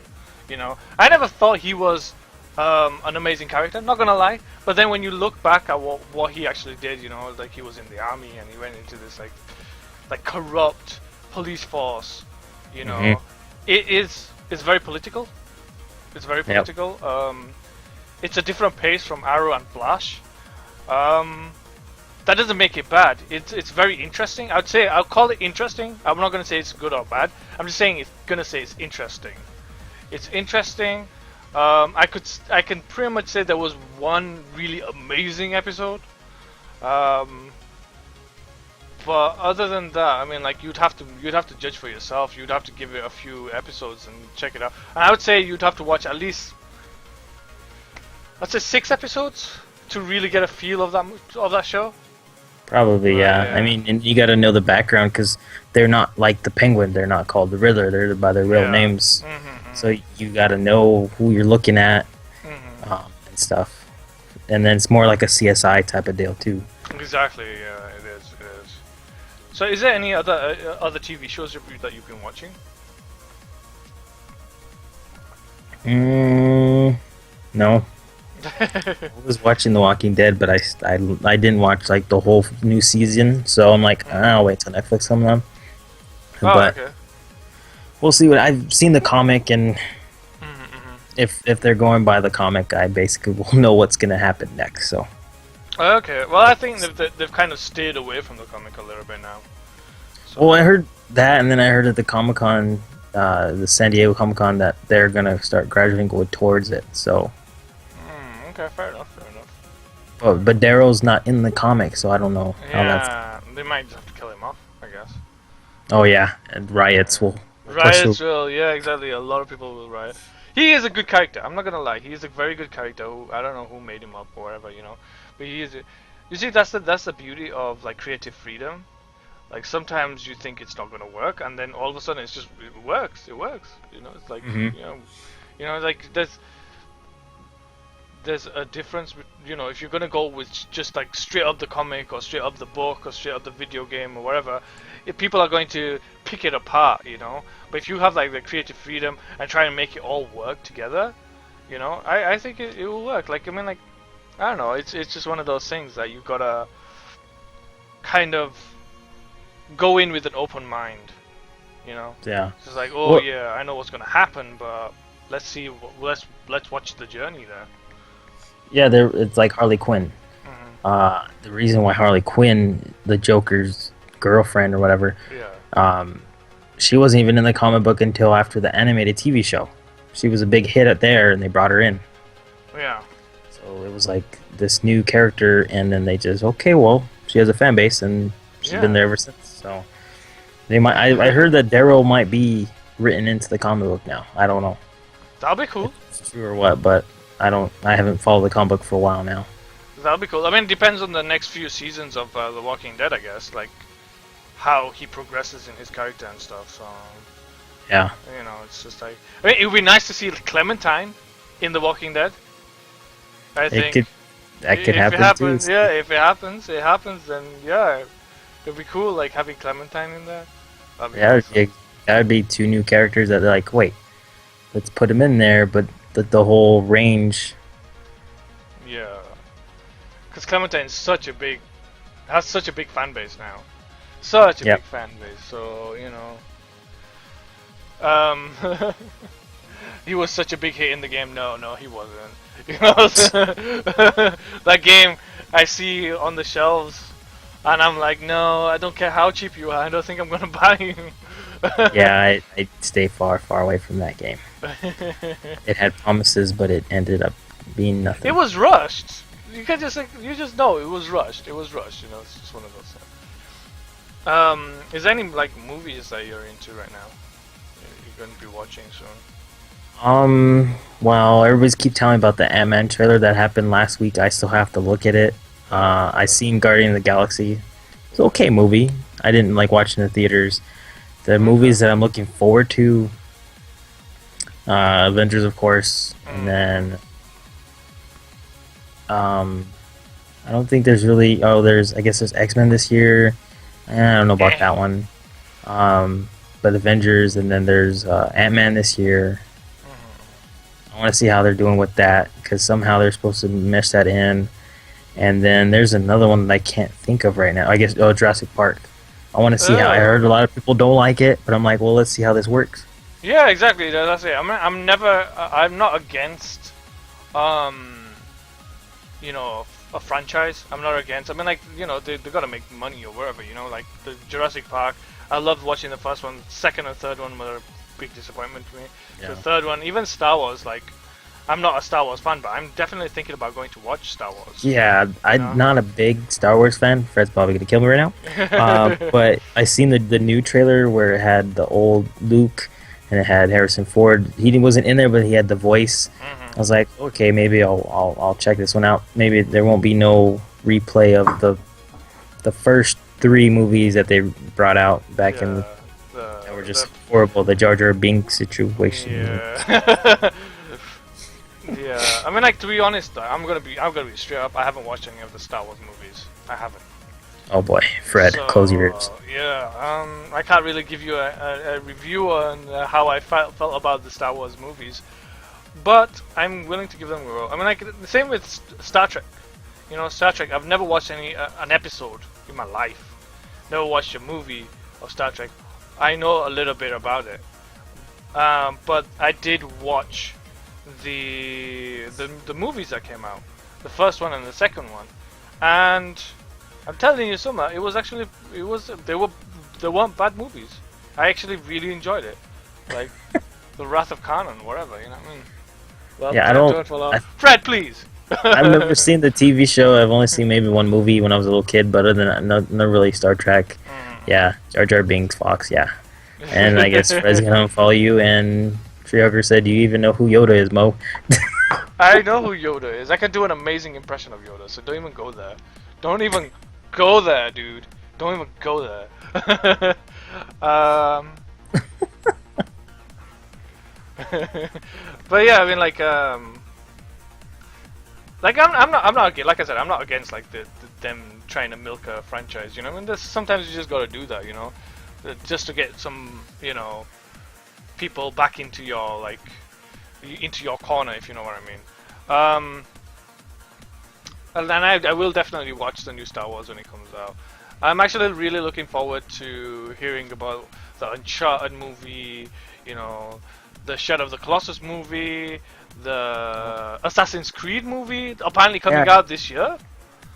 You know, I never thought he was an amazing character, not gonna lie. But then when you look back at what he actually did, you know, like he was in the army and he went into this like corrupt police force. You know, it's very political. It's very political. Yep. It's a different pace from Arrow and Flash. That doesn't make it bad. It's very interesting. I'll call it interesting. I'm not gonna say it's good or bad. I'm just saying it's interesting. It's interesting. I can pretty much say there was one really amazing episode. But other than that, I mean, like you'd have to judge for yourself. You'd have to give it a few episodes and check it out. And I would say you'd have to watch at least, let's say, 6 episodes to really get a feel of that show. Probably, yeah. I mean, and you got to know the background because they're not like the Penguin. They're not called the Riddler. They're by their real names. So you got to know who you're looking at and stuff. And then it's more like a CSI type of deal too. Exactly. Yeah, it is. So, is there any other TV shows that you've been watching? No. I was watching The Walking Dead, but I didn't watch like the whole new season, so I'm like, I'll wait till Netflix comes on. But okay. We'll see. I've seen the comic, and if they're going by the comic, I basically will know what's gonna happen next. So. Okay. Well, I think they've kind of stayed away from the comic a little bit now. So. Well, I heard that, and then I heard at the Comic-Con, the San Diego Comic-Con, that they're gonna start gradually going towards it. So. Okay, fair enough. But Daryl's not in the comic, so I don't know how that's... Yeah, they might just have to kill him off, I guess. Oh yeah, and riots will... Yeah, exactly. A lot of people will riot. He is a good character, I'm not gonna lie. He's a very good character. I don't know who made him up or whatever, you know. But he is... You see, that's the beauty of like creative freedom. Like sometimes you think it's not gonna work, and then all of a sudden it works. You know, it's like, you know, like there's a difference, you know, if you're gonna go with just like straight up the comic or straight up the book or straight up the video game or whatever, people are going to pick it apart, you know. But if you have like the creative freedom and try and make it all work together, you know, I think it will work. Like, I mean, like, I don't know, it's just one of those things that you gotta kind of go in with an open mind, you know. Yeah. It's just like, oh yeah, I know what's gonna happen, but let's see, let's watch the journey there. Yeah, it's like Harley Quinn. The reason why Harley Quinn, the Joker's girlfriend or whatever, she wasn't even in the comic book until after the animated TV show. she was a big hit up there, and they brought her in. Yeah. So it was like this new character, and then they just okay, well, she has a fan base, and she's been there ever since. So they might. I heard that Daryl might be written into the comic book now. I don't know. That'll be cool. If it's true or what, but I don't. I haven't followed the comic book for a while now. That'll be cool. I mean, it depends on the next few seasons of The Walking Dead, I guess. Like how he progresses in his character and stuff. So yeah, you know, it's just like I mean, it would be nice to see Clementine in The Walking Dead. I think that could happen too. Yeah, if it happens, then yeah, it'd be cool like having Clementine in there. That'd be two new characters that they're like, wait, let's put them in there, but the whole range. Yeah, because Clementine is has such a big fan base now, big fan base. So you know, he was such a big hit in the game. No, he wasn't. You know, that game I see on the shelves, and I'm like, no, I don't care how cheap you are. I don't think I'm gonna buy you. Yeah, I stay far away from that game. It had promises, but it ended up being nothing. It was rushed. You can just you just know it was rushed. You know, it's just one of those things. Is there any like movies that you're into right now? You're going to be watching soon. Well, everybody's keep telling me about the Ant-Man trailer that happened last week. I still have to look at it. I seen Guardian of the Galaxy. It's an okay movie. I didn't like watching the theaters. The movies that I'm looking forward to, Avengers, of course, and then I don't think there's really. Oh, I guess there's X-Men this year. I don't know about that one. But Avengers, and then there's Ant-Man this year. I want to see how they're doing with that, because somehow they're supposed to mesh that in. And then there's another one that I can't think of right now. I guess Jurassic Park. I want to see how. I heard a lot of people don't like it, but I'm like, well, let's see how this works. Yeah, exactly. That's it. I'm not against, you know, a franchise. I'm not against. I mean, like, you know, they gotta make money or whatever. You know, like the Jurassic Park. I loved watching the first one. Second and third one were a big disappointment to me. Yeah. The third one, even Star Wars, like, I'm not a Star Wars fan, but I'm definitely thinking about going to watch Star Wars. Yeah, I'm not a big Star Wars fan. Fred's probably gonna kill me right now. But I seen the new trailer where it had the old Luke and it had Harrison Ford. He wasn't in there, but he had the voice. I was like, okay, maybe I'll check this one out. Maybe there won't be no replay of the first 3 movies that they brought out back in. That were just horrible. The Jar Jar Binks situation. Yeah. Yeah, I mean, like, to be honest, I'm gonna be straight up. I haven't watched any of the Star Wars movies. I haven't. Oh boy, Fred, close your ears. Yeah, I can't really give you a review on how I felt about the Star Wars movies, but I'm willing to give them a go. I mean, like, the same with Star Trek. You know, Star Trek. I've never watched an episode in my life. Never watched a movie of Star Trek. I know a little bit about it, but I did watch the movies that came out, the first one and the second one, and I'm telling you, Suma, it was actually they weren't bad movies. I actually really enjoyed it, like the Wrath of Khan and whatever, you know what I mean? Well, yeah, I don't. Fred, please. I've never seen the TV show. I've only seen maybe one movie when I was a little kid, but other than that, not really Star Trek. Yeah, Jar Jar Binks, Fox, yeah. And I guess Fred's gonna unfollow you, and Treehugger said, do you even know who Yoda is, Mo? I know who Yoda is. I can do an amazing impression of Yoda, so don't even go there. Don't even go there, dude. Don't even go there. But yeah, I mean, like I'm not against, like I said, I'm not against like them trying to milk a franchise. You know, I mean, sometimes you just gotta do that. You know, just to get some, you know, people back into your corner, if you know what I mean. And I will definitely watch the new Star Wars when it comes out. I'm actually really looking forward to hearing about the Uncharted movie, you know, the Shadow of the Colossus movie, the Assassin's Creed movie, apparently coming out this year.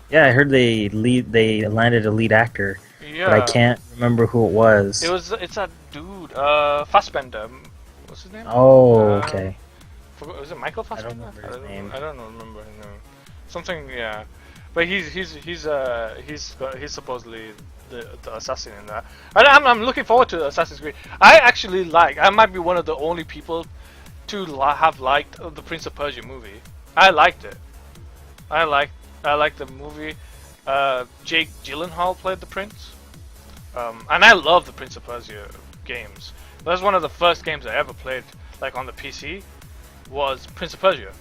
Yeah, I heard they landed a lead actor. Yeah. But I can't remember who it was. It's that dude, Fassbender. What's his name? Oh, okay. Was it Michael Fassbender? I don't remember his name. I don't remember his name. Something, yeah. But he's supposedly the assassin in that. I'm looking forward to Assassin's Creed. I might be one of the only people to have liked the Prince of Persia movie. I liked it. I liked the movie. Jake Gyllenhaal played the prince. And I love the Prince of Persia games. That was one of the first games I ever played, like on the PC, was Prince of Persia.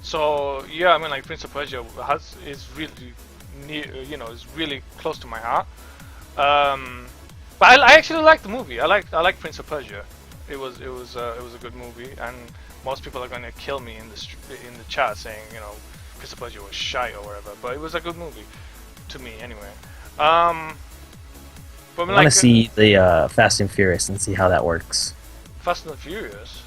So yeah, I mean, like Prince of Persia is really near, is really close to my heart. But I actually like the movie. I like Prince of Persia. It was a good movie, and most people are going to kill me in the chat saying Prince of Persia was shite or whatever. But it was a good movie to me anyway. But I want to see the Fast and Furious and see how that works. Fast and Furious.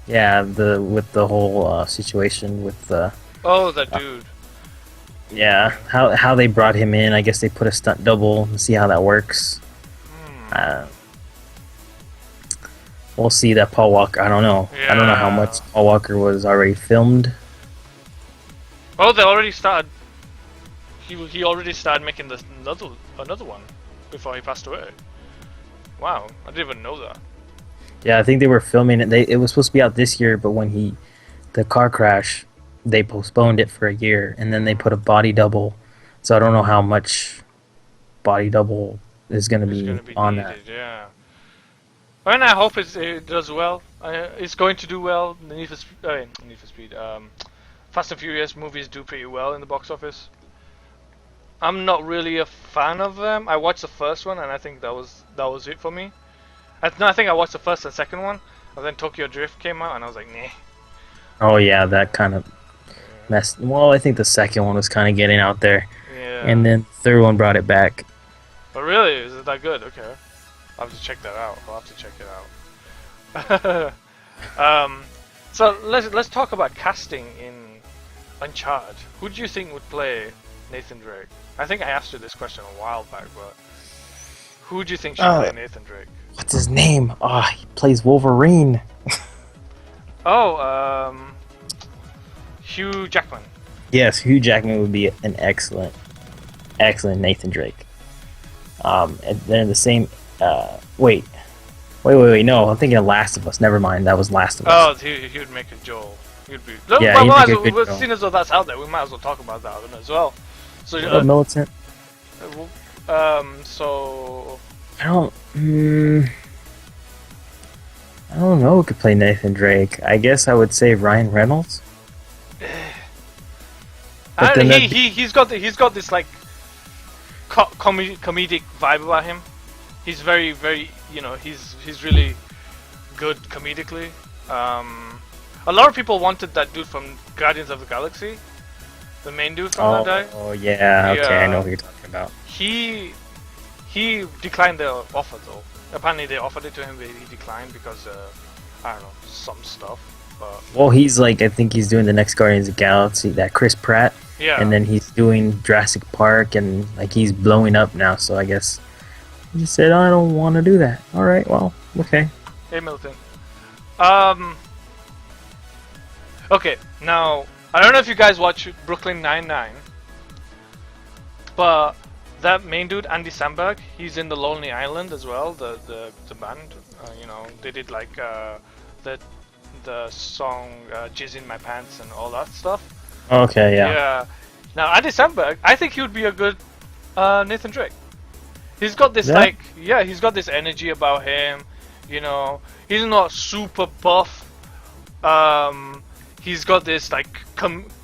Yeah, with the whole situation with the. Oh, that dude. Yeah, how they brought him in. I guess they put a stunt double and see how that works. We'll see that Paul Walker. I don't know. Yeah. I don't know how much Paul Walker was already filmed. Oh, they already started. He already started making another one before he passed away. Wow, I didn't even know that. Yeah, I think they were filming it. It was supposed to be out this year, but when the car crash, they postponed it for a year, and then they put a body double. So I don't know how much body double is going to be on needed, that. Yeah. And I hope it does well. It's going to do well. The Need for Speed. Fast and Furious movies do pretty well in the box office. I'm not really a fan of them. I watched the first one, and I think that was it for me. I think I watched the first and second one, and then Tokyo Drift came out, and I was like, nah. Oh yeah, that kind of messed. Well, I think the second one was kind of getting out there, and then the third one brought it back. But really, is it that good? Okay, I'll have to check that out. I'll have to check it out. So let's talk about casting in Uncharted. Who do you think would play Nathan Drake? I think I asked you this question a while back, but who do you think should play Nathan Drake? What's his name? Oh, he plays Wolverine. Hugh Jackman. Yes, Hugh Jackman would be an excellent Nathan Drake. And then the same. Wait. No, I'm thinking of Last of Us. Never mind, that was Last of Us. Oh, he would make a Joel. He'd be. Yeah, Seeing as though that's out there, we might as well talk about that as well. So militant. So. I don't know who could play Nathan Drake. I guess I would say Ryan Reynolds. He's got this like comedic vibe about him. He's very he's really good comedically. A lot of people wanted that dude from Guardians of the Galaxy, the main dude from that guy. Oh yeah, okay, I know who you're talking about. He declined the offer though. Apparently they offered it to him, but he declined because I don't know, some stuff. Well, he's I think he's doing the next Guardians of the Galaxy, that Chris Pratt. Yeah. And then he's doing Jurassic Park, and he's blowing up now. So I guess he just said, I don't want to do that. All right, well, okay. Hey Milton. Okay, now I don't know if you guys watch Brooklyn Nine-Nine, but that main dude, Andy Samberg, he's in the Lonely Island as well. The band, they did the song "Jizz in My Pants" and all that stuff. Okay, yeah. Yeah. Now Andy Samberg, I think he would be a good Nathan Drake. He's got this he's got this energy about him. He's not super buff. He's got this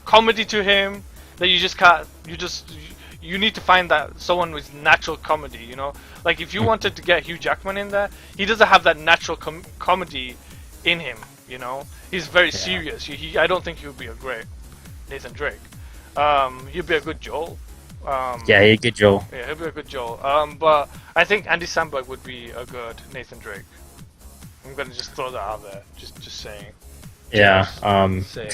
comedy to him that you just can't. You need to find that someone with natural comedy. Like if you wanted to get Hugh Jackman in there, he doesn't have that natural comedy in him. He's very serious. I don't think he would be a great Nathan Drake. He'd be a good Joel. Yeah, he'd be a good Joel. Yeah, he'd be a good Joel. But I think Andy Samberg would be a good Nathan Drake. I'm gonna just throw that out there. Just saying. Yeah. Saying.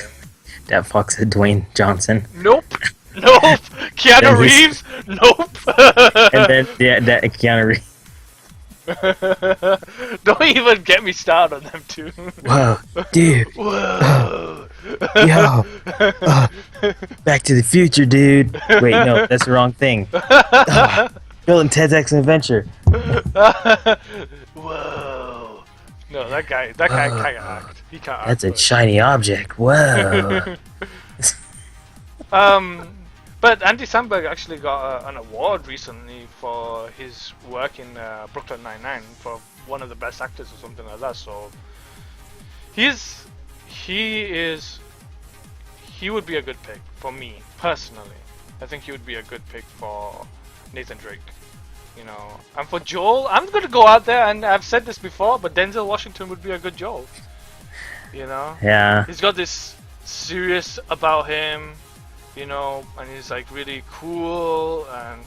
That fucks Dwayne Johnson. Nope. Keanu Reeves. Nope. And then that Keanu Reeves. Don't even get me started on them two. Whoa, dude. Whoa. Yo. Back to the Future, dude. Wait, no, that's the wrong thing. Bill and Ted's Excellent Adventure. Whoa. No, that guy can't act. He can't act. That's a shiny object. Whoa. But Andy Samberg actually got an award recently for his work in Brooklyn Nine-Nine for one of the best actors or something like that. So he would be a good pick for me personally. I think he would be a good pick for Nathan Drake. You know, and for Joel, I'm gonna go out there and I've said this before, but Denzel Washington would be a good Joel. You know, Yeah. he's got this serious about him. You know, and he's like really cool, and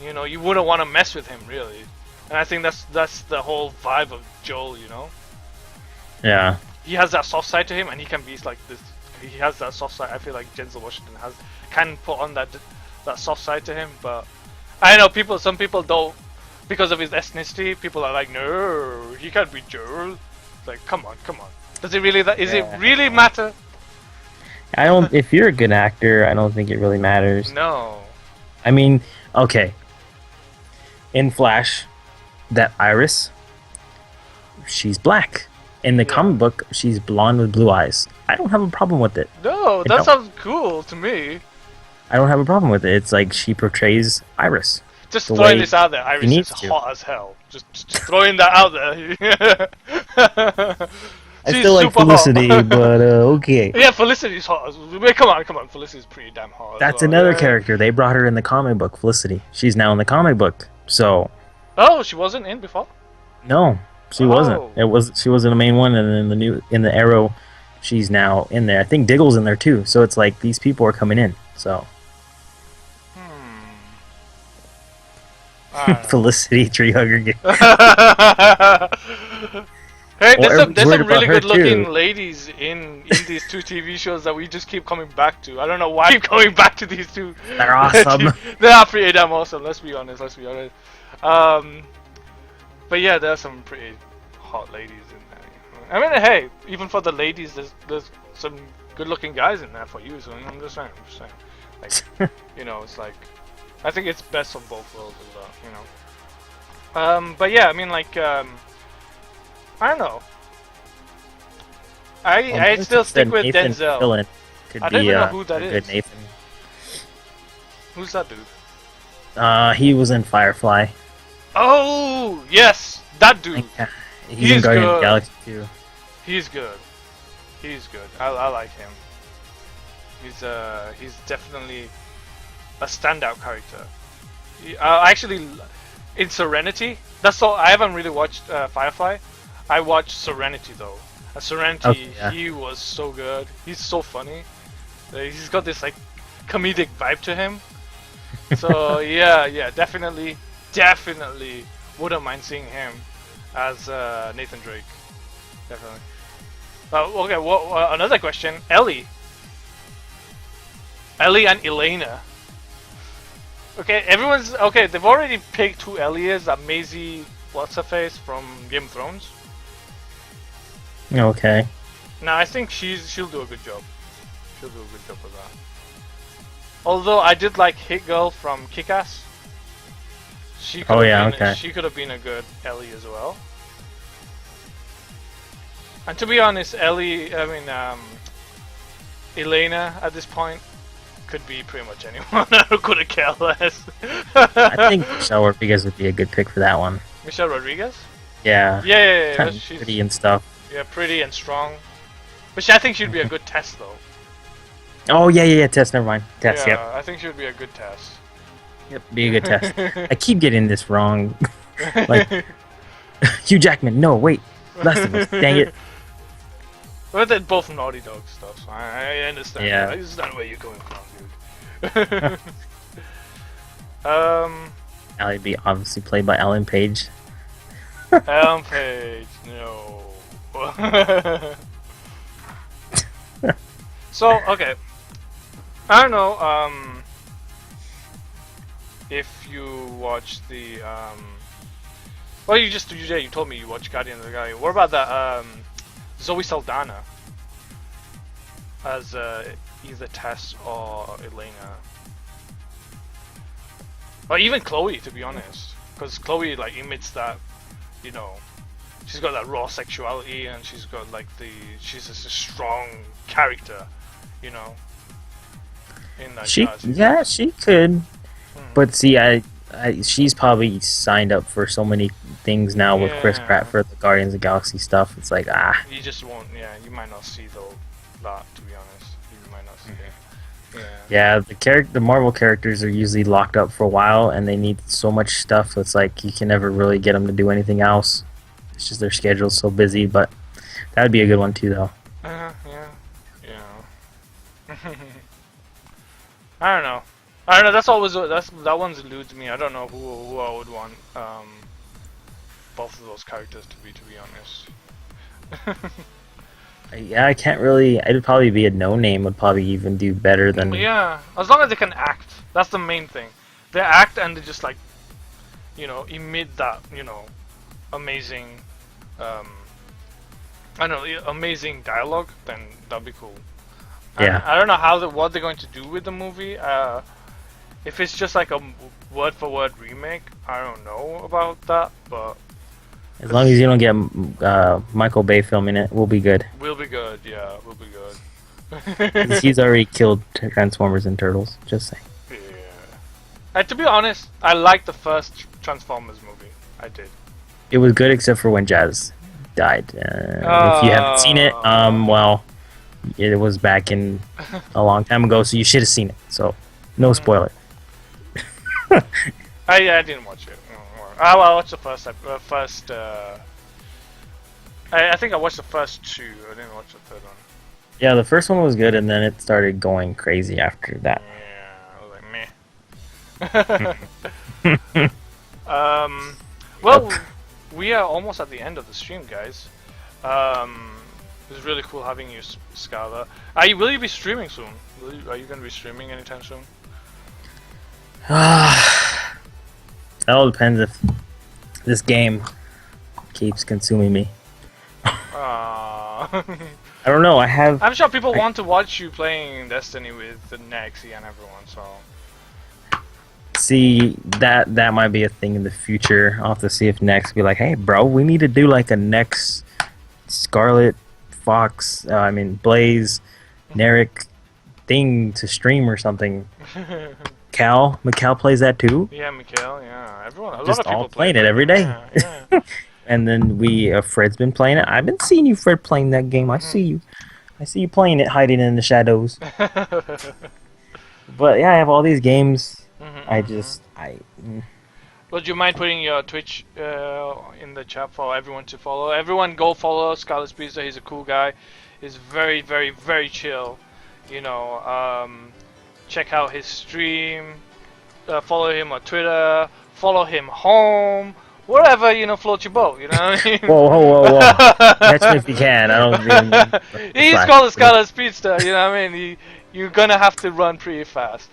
you know, you wouldn't want to mess with him really. And I think that's the whole vibe of Joel. You know, Yeah. he has that soft side to him, and he can be like this. He has that soft side. I feel like Denzel Washington can put on that soft side to him, but I know some people don't, because of his ethnicity. People are like, no, he can't be Joel. It's like, come on. Does it really? Is it really matter? I don't. If you're a good actor, I don't think it really matters. No. I mean, okay. In Flash, that Iris, she's black. In the comic book, she's blonde with blue eyes. I don't have a problem with it. No, that sounds cool to me. I don't have a problem with it. It's like she portrays Iris. Just throwing this out there, Iris is hot as hell. Just throwing that out there. I still like Felicity, but okay. Yeah, Felicity's hot. Come on, Felicity's pretty damn hot. That's another character. They brought her in the comic book, Felicity. She's now in the comic book, so. Oh, she wasn't in before? No, she wasn't. She wasn't a main one, and in the Arrow, she's now in there. I think Diggle's in there too. So it's like these people are coming in. So. Felicity Tree Hugger. Hey, there's some really good-looking ladies in these two TV shows that we just keep coming back to. I don't know why we keep coming back to these two. They're awesome. They are pretty damn awesome. Let's be honest. But yeah, there are some pretty hot ladies in there. I mean, hey, even for the ladies, there's some good-looking guys in there for you. So I'm just saying. Like, you know, it's like, I think it's best of both worlds as well. You know. But yeah, I mean, like, I don't know. I'd still stick with Nathan Denzel. Fillion I don't even know who that is. Good Nathan. Who's that dude? He was in Firefly. Oh yes, that dude. He's in Guardians of the Galaxy too. He's good. I like him. He's definitely a standout character. Actually, in Serenity, that's all. I haven't really watched Firefly. I watched Serenity though. At Serenity, he was so good. He's so funny. He's got this like comedic vibe to him. So yeah, definitely wouldn't mind seeing him as Nathan Drake. Definitely. Okay. Well, another question. Ellie and Elena. Okay, they've already picked two Ellies. Maisie, what's her face from Game of Thrones. Okay. Now I think she'll do a good job. She'll do a good job with that. Although I did like Hit Girl from Kick-Ass. She could have been a good Ellie as well. And to be honest, Elena at this point could be pretty much anyone. I couldn't care less. I think Michelle Rodriguez would be a good pick for that one. Michelle Rodriguez? Yeah. Yeah. She's pretty and stuff. Yeah, pretty and strong. But I think she'd be a good Tess though. Oh yeah. Tess, never mind. Tess, yeah, yep. I think she would be a good Tess. Yep, be a good Tess. I keep getting this wrong. Like Hugh Jackman. No, wait. Last of Us. Dang it. Well, they're both Naughty Dog stuff, so I understand. Yeah. I understand where you're going from, dude. Allie be obviously played by Ellen Page. Ellen Page, no. So, okay. I don't know, if you watched the Well, you told me you watched Guardians of the Galaxy. What about that Zoe Saldana as either Tess or Elena, or even Chloe, to be honest, because Chloe like emits that, you know, she's got that raw sexuality, and she's got like she's just a strong character, you know. In that she could, but see, she's probably signed up for so many things now with Chris Pratt for the Guardians of the Galaxy stuff. It's like you just won't. Yeah, you might not see that. To be honest, you might not see it. Yeah, the Marvel characters are usually locked up for a while, and they need so much stuff. So it's like you can never really get them to do anything else. It's just their schedule's so busy. But that would be a good one too, though. Yeah. I don't know. That one's eludes me. I don't know who I would want both of those characters to be honest. Yeah, I can't really. It'd probably be a no name. Would probably even do better than. Yeah, as long as they can act. That's the main thing. They act and they just like, you know, emit that, you know, amazing, I don't know, amazing dialogue. Then that'd be cool. Yeah. I don't know what they're going to do with the movie. If it's just like a word-for-word remake, I don't know about that, but as long as you don't get Michael Bay filming it, we'll be good. We'll be good, yeah, we'll be good. He's already killed Transformers and Turtles, just saying. Yeah. And to be honest, I liked the first Transformers movie. I did. It was good except for when Jazz died. If you haven't seen it, well, it was back in a long time ago, so you should have seen it. So, no spoiler. I didn't watch it. I watched the first. I think I watched the first two. I didn't watch the third one. Yeah, the first one was good, and then it started going crazy after that. Yeah, I was like, meh. Well, we are almost at the end of the stream, guys. It was really cool having you, Scarlet. Will you be streaming soon? Are you going to be streaming anytime soon? That all depends if this game keeps consuming me. I don't know. I'm sure people want to watch you playing Destiny with the Nexi and everyone. So. See, that might be a thing in the future. I'll have to see if Nex be like, hey, bro, we need to do like a Nex Scarlet Fox. Blaze, Narek thing to stream or something. Mikal plays that too. Yeah, Mikal. Yeah, everyone. A lot Just of people all playing it every day. Yeah. And then Fred's been playing it. I've been seeing you, Fred, playing that game. I see you. I see you playing it, hiding in the shadows. But yeah, I have all these games. Would you mind putting your Twitch in the chat for everyone to follow? Everyone go follow Scarlet Speedster. He's a cool guy. He's very, very, very chill. You know, check out his stream. Follow him on Twitter. Follow him home. Whatever, you know, floats your boat, you know what I mean? Whoa. Catch me if you can. I don't even... He's called the Scarlet Speedster, you know what I mean? You're gonna have to run pretty fast.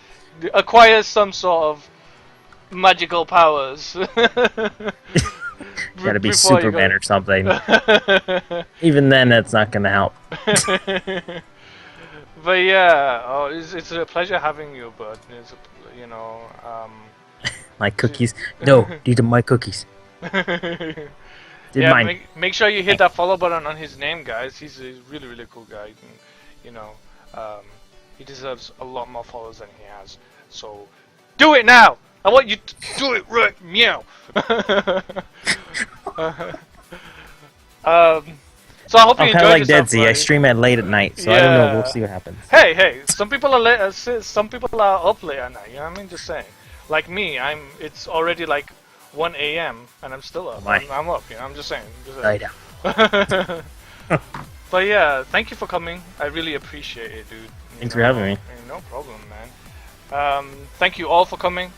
Acquire some sort of magical powers. Gotta be Superman or something. Even then, that's not gonna help. But yeah, it's a pleasure having you, bud. You know, my cookies. No, these are my cookies. Yeah, make sure you hit that follow button on his name, guys. He's a really, really cool guy. You know, he deserves a lot more followers than he has. So, do it now! I want you to do it right meow! So I hope you enjoyed yourself. I'm kind of like Dead Sea. I stream at late at night, so I don't know. We'll see what happens. Hey! Some people are late. Some people are up late at night. You know what I mean? Just saying. Like me, it's already like 1 a.m. and I'm still up. I'm up. You know, I'm just saying. But yeah, thank you for coming. I really appreciate it, dude. Thanks for having me. No problem, man. Thank you all for coming.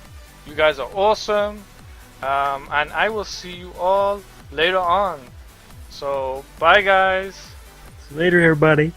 You guys are awesome. And I will see you all later on. So, bye guys. Later, everybody.